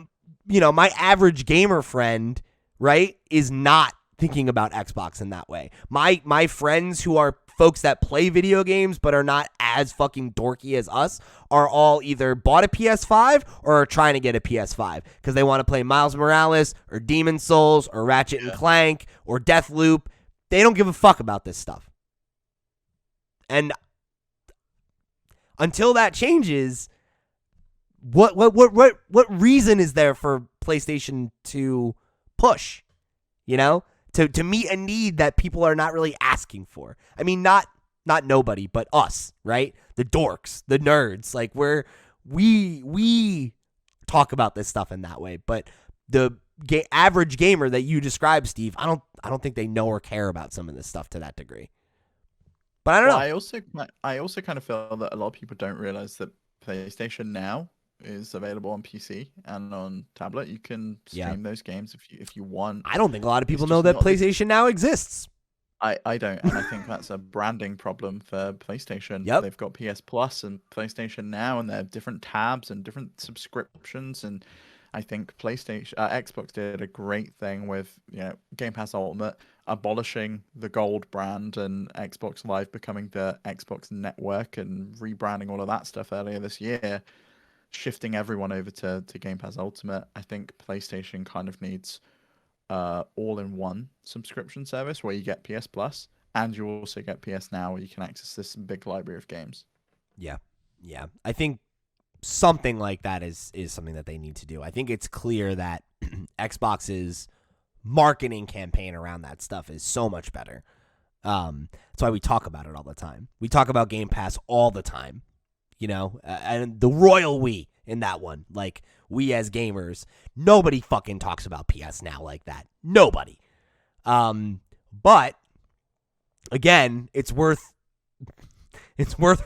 my average gamer friend, right, is not thinking about Xbox in that way. My friends who are folks that play video games but are not as fucking dorky as us are all either bought a PS5 or are trying to get a PS5 because they want to play Miles Morales or Demon Souls or Ratchet and Clank or Deathloop. They don't give a fuck about this stuff. And until that changes, what reason is there for PlayStation to push? To meet a need that people are not really asking for. I mean, not nobody, but us, right? The dorks, the nerds. Like, we talk about this stuff in that way. But the average gamer that you described, Steve, I don't think they know or care about some of this stuff to that degree. But I don't know. I also kind of feel that a lot of people don't realize that PlayStation Now is available on PC and on tablet. You can stream those games if you want. I don't think a lot of people It's know just that not the- PlayStation Now exists. I don't, and I think that's a branding problem for PlayStation. Yep. They've got PS Plus and PlayStation Now, and they have different tabs and different subscriptions. And I think Xbox did a great thing with Game Pass Ultimate, abolishing the Gold brand and Xbox Live becoming the Xbox Network and rebranding all of that stuff earlier this year, shifting everyone over to Game Pass Ultimate. I think PlayStation kind of needs all-in-one subscription service where you get PS Plus and you also get PS Now, where you can access this big library of games. Yeah. I think something like that is something that they need to do. I think it's clear that Xbox's marketing campaign around that stuff is so much better. That's why we talk about it all the time. We talk about Game Pass all the time, and the royal we in that one. Like, we as gamers, nobody fucking talks about PS Now like that. Nobody. But again, it's worth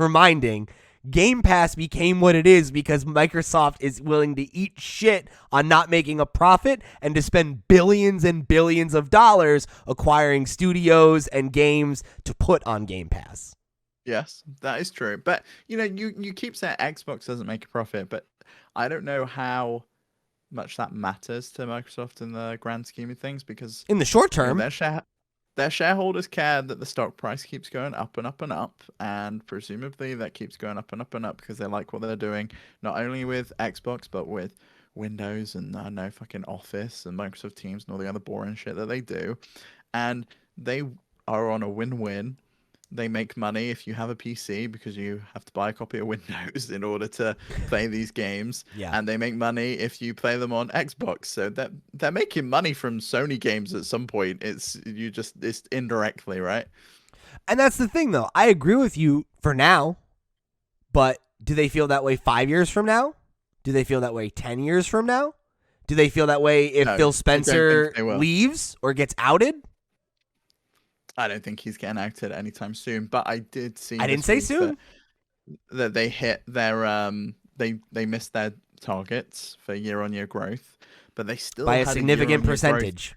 reminding, Game Pass became what it is because Microsoft is willing to eat shit on not making a profit and to spend billions and billions of dollars acquiring studios and games to put on Game Pass. Yes, that is true. But you keep saying Xbox doesn't make a profit, but I don't know how much that matters to Microsoft in the grand scheme of things, because in the short term, their shareholders care that the stock price keeps going up and up and up, and presumably that keeps going up and up and up because they like what they're doing, not only with Xbox but with Windows and I don't know, fucking Office and Microsoft Teams and all the other boring shit that they do, and they are on a win-win. They make money if you have a PC because you have to buy a copy of Windows in order to play these games. Yeah. And they make money if you play them on Xbox. So they're making money from Sony games at some point. It's indirectly, right? And that's the thing, though. I agree with you for now, but do they feel that way 5 years from now? Do they feel that way 10 years from now? Do they feel that way if Phil Spencer leaves or gets outed? I don't think he's getting outed anytime soon, but I did see. I didn't say soon. That they hit their they missed their targets for year-on-year growth, but they still by had a significant percentage.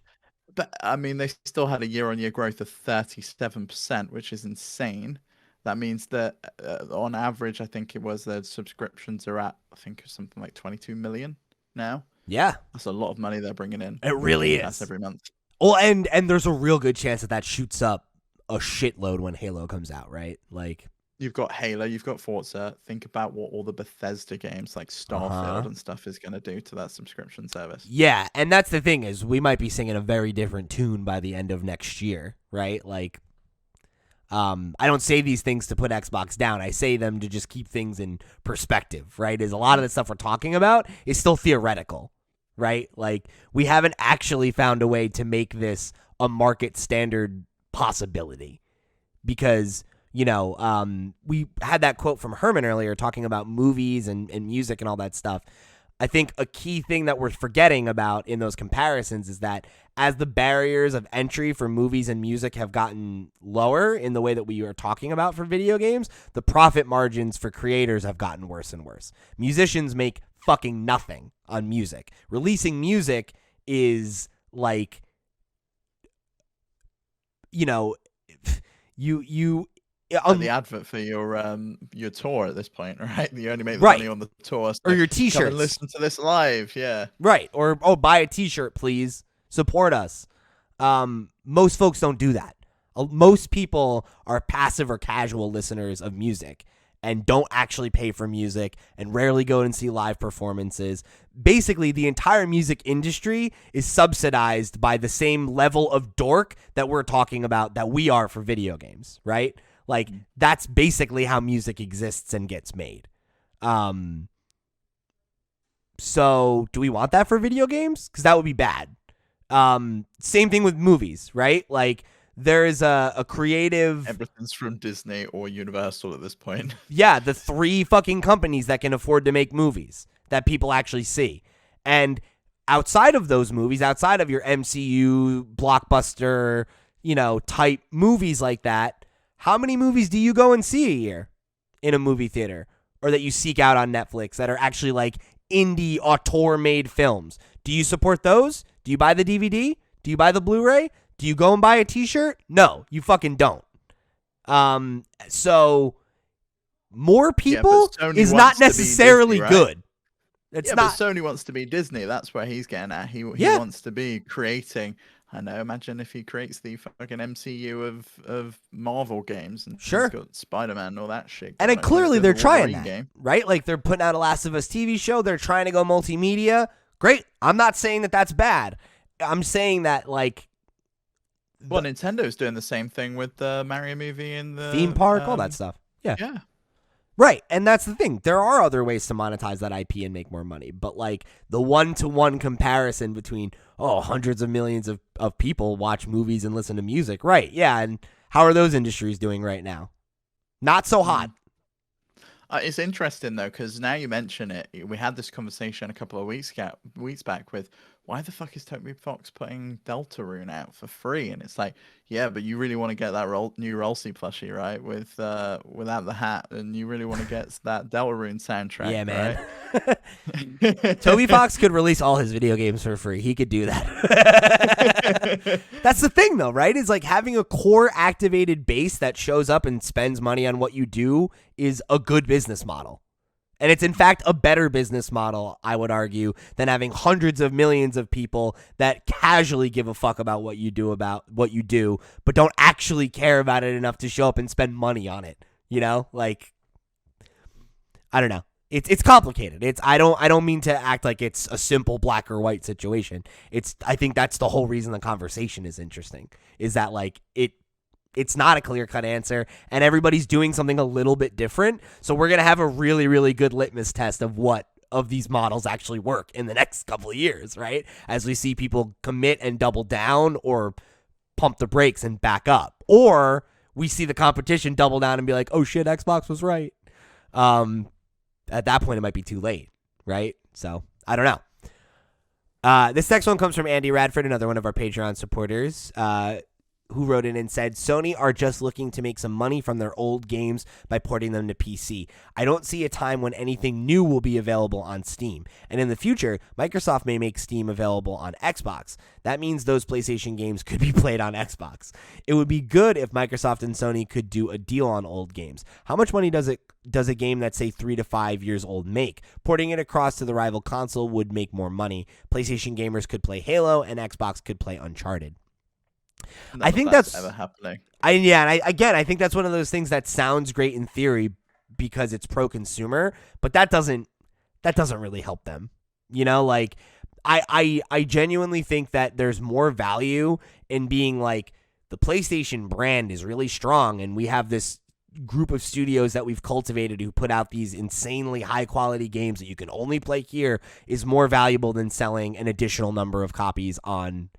But I mean, they still had a year-on-year growth of 37%, which is insane. That means that on average, I think it was their subscriptions are at something like 22 million now. Yeah, that's a lot of money they're bringing in. It really is. That's every month. Well, and there's a real good chance that shoots up a shitload when Halo comes out, right? Like, you've got Halo, you've got Forza. Think about what all the Bethesda games like Starfield and stuff is going to do to that subscription service. Yeah, and that's the thing is we might be singing a very different tune by the end of next year, right? Like, I don't say these things to put Xbox down. I say them to just keep things in perspective, right? Is a lot of the stuff we're talking about is still theoretical. Right? Like, we haven't actually found a way to make this a market standard possibility because, we had that quote from Herman earlier talking about movies and music and all that stuff. I think a key thing that we're forgetting about in those comparisons is that as the barriers of entry for movies and music have gotten lower in the way that we are talking about for video games, the profit margins for creators have gotten worse and worse. Musicians make fucking nothing on music. Releasing music is like, you the advert for your tour at this point, right? You only make the money on the tour, so or your t-shirts. Come and listen to this live, yeah. Right, or buy a t-shirt, please. Support us. Most folks don't do that. Most people are passive or casual listeners of music and don't actually pay for music and rarely go and see live performances. Basically, the entire music industry is subsidized by the same level of dork that we're talking about that we are for video games, right? Like, that's basically how music exists and gets made. So do we want that for video games? Because that would be bad. Same thing with movies, right? Like, there is a creative... Everything's from Disney or Universal at this point. Yeah, the three fucking companies that can afford to make movies that people actually see. And outside of those movies, outside of your MCU, blockbuster, type movies like that, how many movies do you go and see a year in a movie theater? or that you seek out on Netflix that are actually like indie auteur-made films. Do you support those? Do you buy the DVD? Do you buy the Blu-ray? Do you go and buy a t-shirt? No, you fucking don't. So more people is not necessarily Disney, right? good. It's not. But Sony wants to be Disney. That's where he's getting at. He wants to be creating. I know. Imagine if he creates the fucking MCU of Marvel games and Sure. he's got Spider-Man and all that shit. And clearly they're trying that, right? Like they're putting out a Last of Us TV show. They're trying to go multimedia. Great. I'm not saying that that's bad. I'm saying that like. Well, Nintendo's doing the same thing with the Mario movie and the theme park, all that stuff. Yeah. Yeah. Right, and that's the thing. There are other ways to monetize that IP and make more money, but like the one-to-one comparison between, hundreds of millions of people watch movies and listen to music. Right, yeah, and how are those industries doing right now? Not so hot. It's interesting, though, because now you mention it, we had this conversation a couple of weeks back with, why the fuck is Toby Fox putting Deltarune out for free? And it's like, yeah, but you really want to get that new Rolsey plushie, right? Without the hat, and you really want to get that Deltarune soundtrack. Yeah, man. Right? Toby Fox could release all his video games for free. He could do that. That's the thing, though, right? Is like having a core activated base that shows up and spends money on what you do is a good business model. And it's, in fact, a better business model, I would argue, than having hundreds of millions of people that casually give a fuck about what you do, but don't actually care about it enough to show up and spend money on it. You know, like, I don't know. It's complicated. I don't mean to act like it's a simple black or white situation. I think that's the whole reason the conversation is interesting. Is that like it's not a clear-cut answer, and everybody's doing something a little bit different. So we're going to have a really, really good litmus test of what of these models actually work in the next couple of years, right? As we see people commit and double down or pump the brakes and back up. Or we see the competition double down and be like, oh shit, Xbox was right. At that point, it might be too late, right? So I don't know. This next one comes from Andy Radford, another one of our Patreon supporters, who wrote in and said, Sony are just looking to make some money from their old games by porting them to PC. I don't see a time when anything new will be available on Steam. And in the future, Microsoft may make Steam available on Xbox. That means those PlayStation games could be played on Xbox. It would be good if Microsoft and Sony could do a deal on old games. How much money does a game that's, say, 3 to 5 years old make? Porting it across to the rival console would make more money. PlayStation gamers could play Halo, and Xbox could play Uncharted. I think that's ever happening. I think that's one of those things that sounds great in theory because it's pro-consumer, but that doesn't really help them. You know, like I genuinely think that there's more value in being like the PlayStation brand is really strong, and we have this group of studios that we've cultivated who put out these insanely high quality games that you can only play here is more valuable than selling an additional number of copies on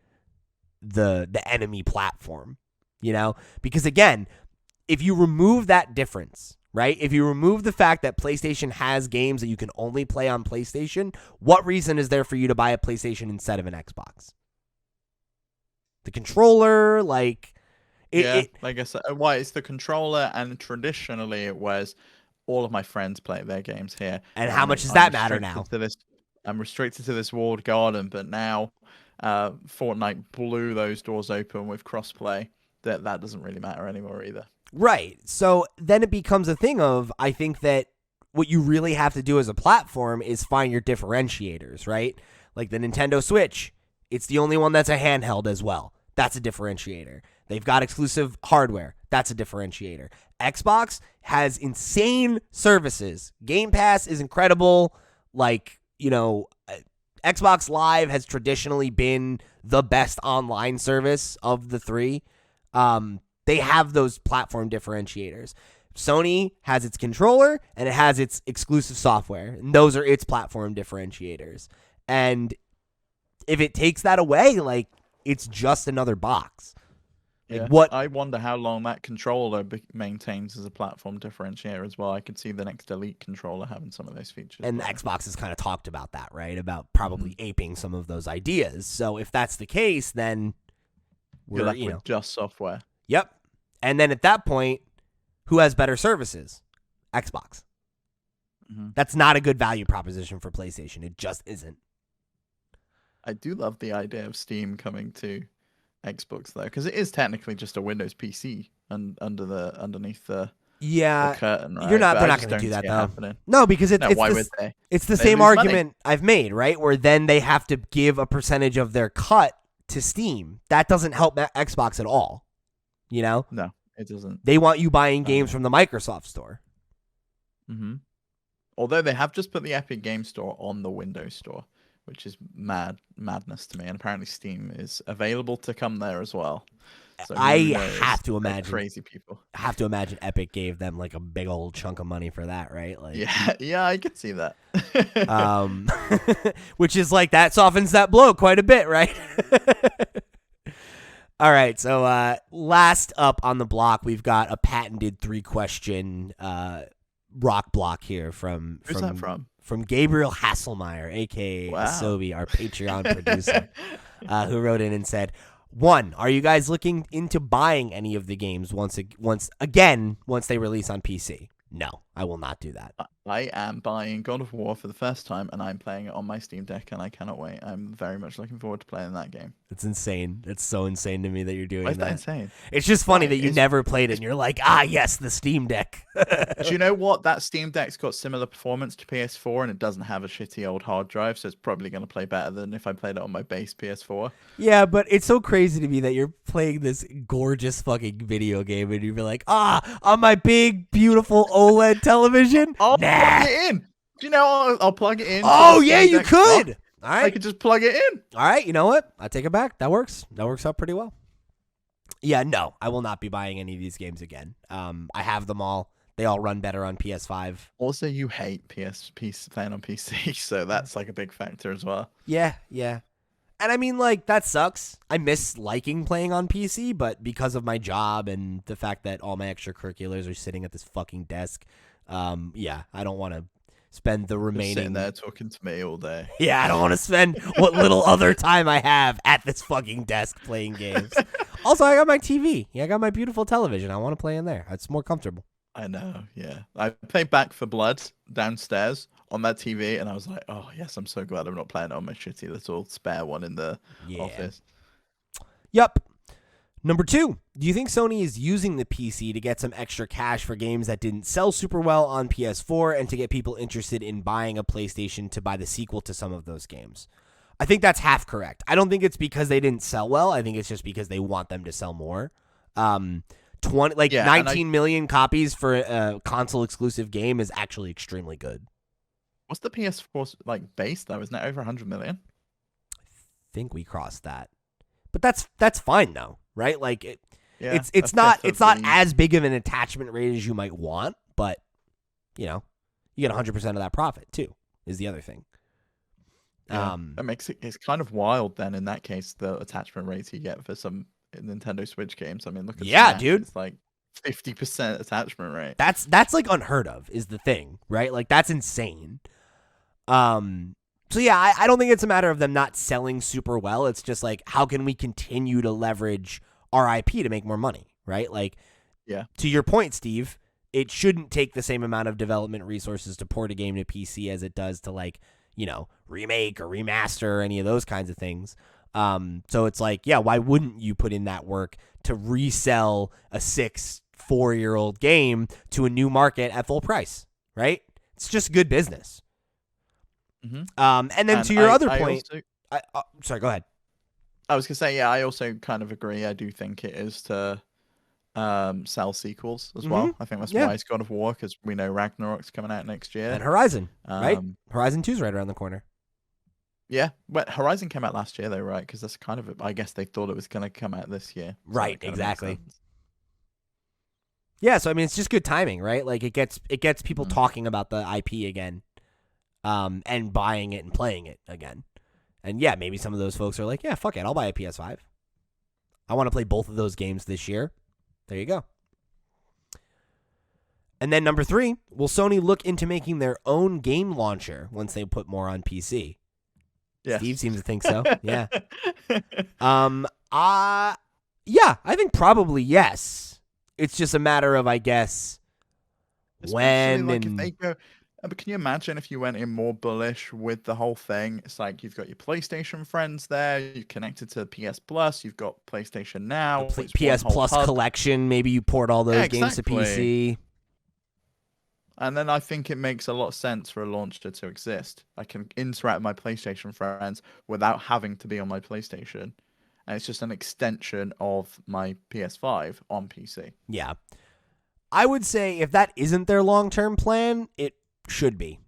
the enemy platform, you know? Because again, if you remove that difference, right? If you remove the fact that PlayStation has games that you can only play on PlayStation, what reason is there for you to buy a PlayStation instead of an Xbox? The controller, like... like I said, why it's the controller, and traditionally it was all of my friends play their games here. And how much does that matter now? I'm restricted to this walled garden, but now Fortnite blew those doors open with crossplay. That doesn't really matter anymore either. Right. So then it becomes a thing of, I think that what you really have to do as a platform is find your differentiators, right? Like the Nintendo Switch, it's the only one that's a handheld as well. That's a differentiator. They've got exclusive hardware. That's a differentiator. Xbox has insane services. Game Pass is incredible. Like, you know, Xbox Live has traditionally been the best online service of the three. They have those platform differentiators. Sony has its controller and it has its exclusive software, and those are its platform differentiators. And if it takes that away, like, it's just another box. Yeah. What I wonder how long that controller maintains as a platform differentiator as well. I could see the next Elite controller having some of those features. And Xbox has kind of talked about that, right? About probably aping some of those ideas. So if that's the case, then we're left with just software. Yep. And then at that point, who has better services? Xbox. That's not a good value proposition for PlayStation. It just isn't. I do love the idea of Steam coming to Xbox though, because it is technically just a Windows PC underneath the curtain, right? You're not. But They're I not just going to do don't that see it though. happening. No, because No, why would they? It's the They same lose money. argument I've made, right? Where then they have to give a percentage of their cut to Steam. That doesn't help Xbox at all. You know? No, it doesn't. They want you buying games from the Microsoft Store. Mm-hmm. Although they have just put the Epic Game Store on the Windows Store, which is madness to me. And apparently Steam is available to come there as well. So I who knows? have to They're imagine crazy people. I have to imagine Epic gave them like a big old chunk of money for that, right? Like, Yeah, I can see that. which is like that softens that blow quite a bit, right? All right, so last up on the block, we've got a patented 3-question rock block here from Who's that from? From Gabriel Hasselmeyer, aka Asobi, our Patreon producer, who wrote in and said, 1, are you guys looking into buying any of the games once they release on PC? No, I will not do that. I am buying God of War for the first time, and I'm playing it on my Steam Deck, and I cannot wait. I'm very much looking forward to playing that game. It's insane. It's so insane to me that you're doing Why is that. that insane? It's just funny that you never played it, and you're like, yes, the Steam Deck. Do you know what? That Steam Deck's got similar performance to PS4, and it doesn't have a shitty old hard drive, so it's probably going to play better than if I played it on my base PS4. Yeah, but it's so crazy to me that you're playing this gorgeous fucking video game, and you're like, on my big, beautiful OLED television? I'll Nah. plug it in. Do you know I'll plug it in? Oh, yeah, you could. All right. I could just plug it in. All right, you know what? I take it back. That works. That works out pretty well. Yeah, no, I will not be buying any of these games again. I have them all. They all run better on PS5. Also, you hate playing on PC, so that's like a big factor as well. Yeah. And I mean, like, that sucks. I miss liking playing on PC, but because of my job and the fact that all my extracurriculars are sitting at this fucking desk, I don't want to spend the remaining... Just sitting there talking to me all day. Yeah, I don't want to spend what little other time I have at this fucking desk playing games. Also, I got my TV. Yeah, I got my beautiful television. I want to play in there. It's more comfortable. I know, yeah. I played Back for Blood downstairs on that TV, and I was like, oh, yes, I'm so glad I'm not playing it on my shitty little spare one in the office. Yep. Number 2, do you think Sony is using the PC to get some extra cash for games that didn't sell super well on PS4 and to get people interested in buying a PlayStation to buy the sequel to some of those games? I think that's half correct. I don't think it's because they didn't sell well. I think it's just because they want them to sell more. 19 million copies for a console exclusive game is actually extremely good. What's the PS4 base though? Isn't it over 100 million? I think we crossed that. But that's fine though, right? Like it's not as big of an attachment rate as you might want, but you get 100% of that profit too. Is the other thing. Yeah, that makes it's kind of wild then in that case the attachment rates you get for some Nintendo Switch games. I mean, look at Smash, dude. It's like 50% attachment rate. That's like unheard of is the thing, right? Like that's insane. So yeah, I don't think it's a matter of them not selling super well. It's just like, how can we continue to leverage our IP to make more money, right? Like, to your point, Steve, it shouldn't take the same amount of development resources to port a game to PC as it does to remake or remaster or any of those kinds of things. So it's like, why wouldn't you put in that work to resell a 4-year-old game to a new market at full price, right? It's just good business. Mm-hmm. And then to your other point, sorry, go ahead. I was gonna say, I also kind of agree. I do think it is to sell sequels as well. I think that's why it's God of War, because we know Ragnarok's coming out next year. And Horizon, right? Horizon 2's right around the corner. Yeah, but Horizon came out last year though, right? Because that's kind of, I guess they thought it was going to come out this year. So right, exactly. Yeah, so I mean, it's just good timing, right? Like it gets people talking about the IP again, and buying it and playing it again. And yeah, maybe some of those folks are like, yeah, fuck it, I'll buy a PS5. I want to play both of those games this year. There you go. And then number 3, will Sony look into making their own game launcher once they put more on PC? Yes. Steve seems to think so. Yeah. I think probably yes. It's just a matter of, I guess, especially if they go, But can you imagine if you went in more bullish with the whole thing? It's like you've got your PlayStation friends there, you're connected to PS Plus, you've got PlayStation Now, The it's one PS whole Plus hub. collection. Maybe you port all those Yeah, games to exactly. PC. And then I think it makes a lot of sense for a launcher to exist. I can interact with my PlayStation friends without having to be on my PlayStation. And it's just an extension of my PS5 on PC. Yeah. I would say if that isn't their long-term plan, it should be.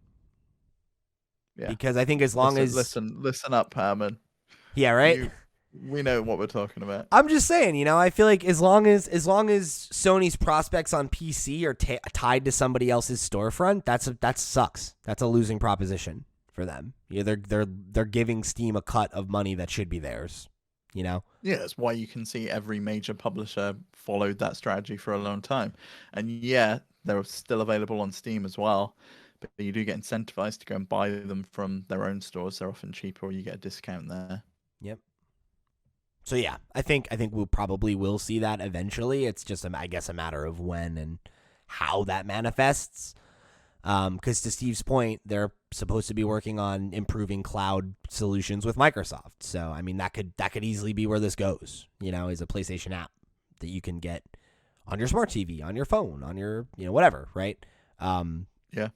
Yeah. Because I think as long as... Listen up, Herman. Yeah, right? We know what we're talking about. I'm just saying, I feel like as long as Sony's prospects on PC are tied to somebody else's storefront, that sucks. That's a losing proposition for them. They're giving Steam a cut of money that should be theirs. Yeah, that's why you can see every major publisher followed that strategy for a long time. And yeah, they're still available on Steam as well, but you do get incentivized to go and buy them from their own stores. They're often cheaper, or you get a discount there. Yep. So yeah, I think we'll probably will see that eventually. It's just I guess a matter of when and how that manifests. Because to Steve's point, they're supposed to be working on improving cloud solutions with Microsoft. So I mean that could easily be where this goes. Is a PlayStation app that you can get on your smart TV, on your phone, on your whatever, right? Yeah.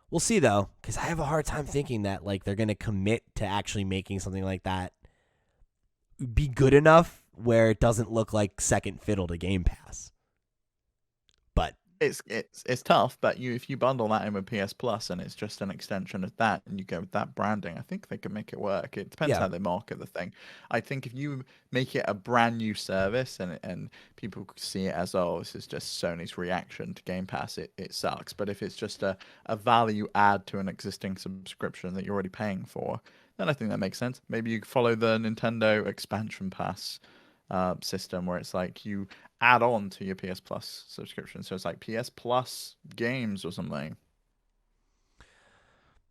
We'll see though, because I have a hard time thinking that like they're gonna commit to actually making something like that be good enough where it doesn't look like second fiddle to Game Pass. But it's tough, but if you bundle that in with PS Plus and it's just an extension of that, and you go with that branding, I think they can make it work. It depends how they market the thing. I think if you make it a brand new service and people see it as, oh, this is just Sony's reaction to Game Pass, it sucks. But if it's just a value add to an existing subscription that you're already paying for, then I think that makes sense. Maybe you follow the Nintendo expansion pass system where it's like you add on to your PS Plus subscription. So it's like PS Plus games or something.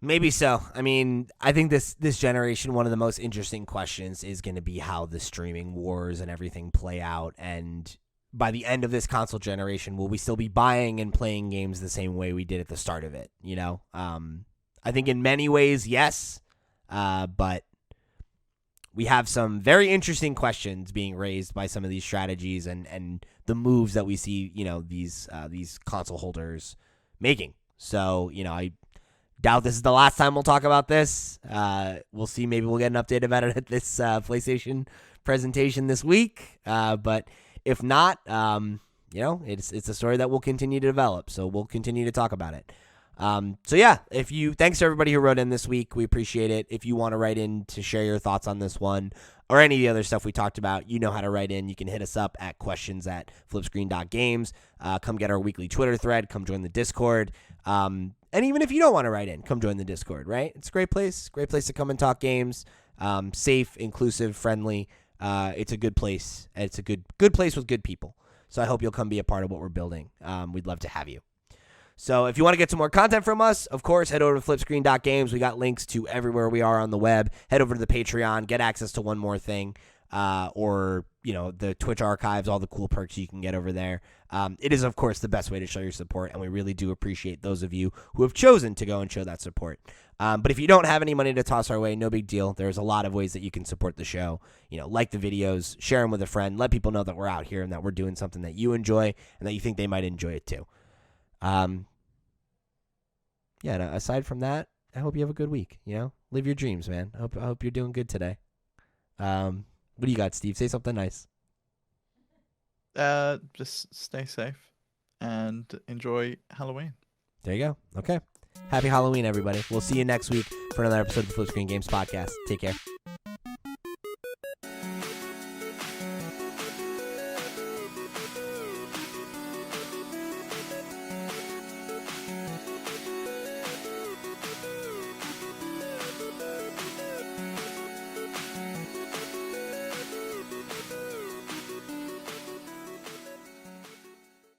Maybe so. I mean, I think this generation, one of the most interesting questions is going to be how the streaming wars and everything play out. And by the end of this console generation, will we still be buying and playing games the same way we did at the start of it? I think in many ways, yes. But we have some very interesting questions being raised by some of these strategies and the moves that we see, these console holders making. So, I doubt this is the last time we'll talk about this. We'll see. Maybe we'll get an update about it at this PlayStation presentation this week. But if not, it's a story that we'll continue to develop. So we'll continue to talk about it. So yeah, thanks to everybody who wrote in this week. We appreciate it. If you want to write in to share your thoughts on this one or any of the other stuff we talked about, you know how to write in. You can hit us up at questions@flipscreen.games. Come get our weekly Twitter thread. Come join the Discord. And even if you don't want to write in, come join the Discord, right? It's a great place to come and talk games. Safe, inclusive, friendly. It's a good place. It's a good place with good people. So I hope you'll come be a part of what we're building. We'd love to have you. So if you want to get some more content from us, of course, head over to flipscreen.games. We got links to everywhere we are on the web. Head over to the Patreon, get access to One More Thing, or the Twitch archives, all the cool perks you can get over there. It is, of course, the best way to show your support, and we really do appreciate those of you who have chosen to go and show that support. But if you don't have any money to toss our way, no big deal. There's a lot of ways that you can support the show. Like the videos, share them with a friend, let people know that we're out here and that we're doing something that you enjoy and that you think they might enjoy it too. Yeah, aside from that, I hope you have a good week. Live your dreams, man. I hope you're doing good today. What do you got, Steve? Say something nice. Just stay safe and enjoy Halloween. There you go. Okay. Happy Halloween, everybody. We'll see you next week for another episode of the Flip Screen Games Podcast. Take care.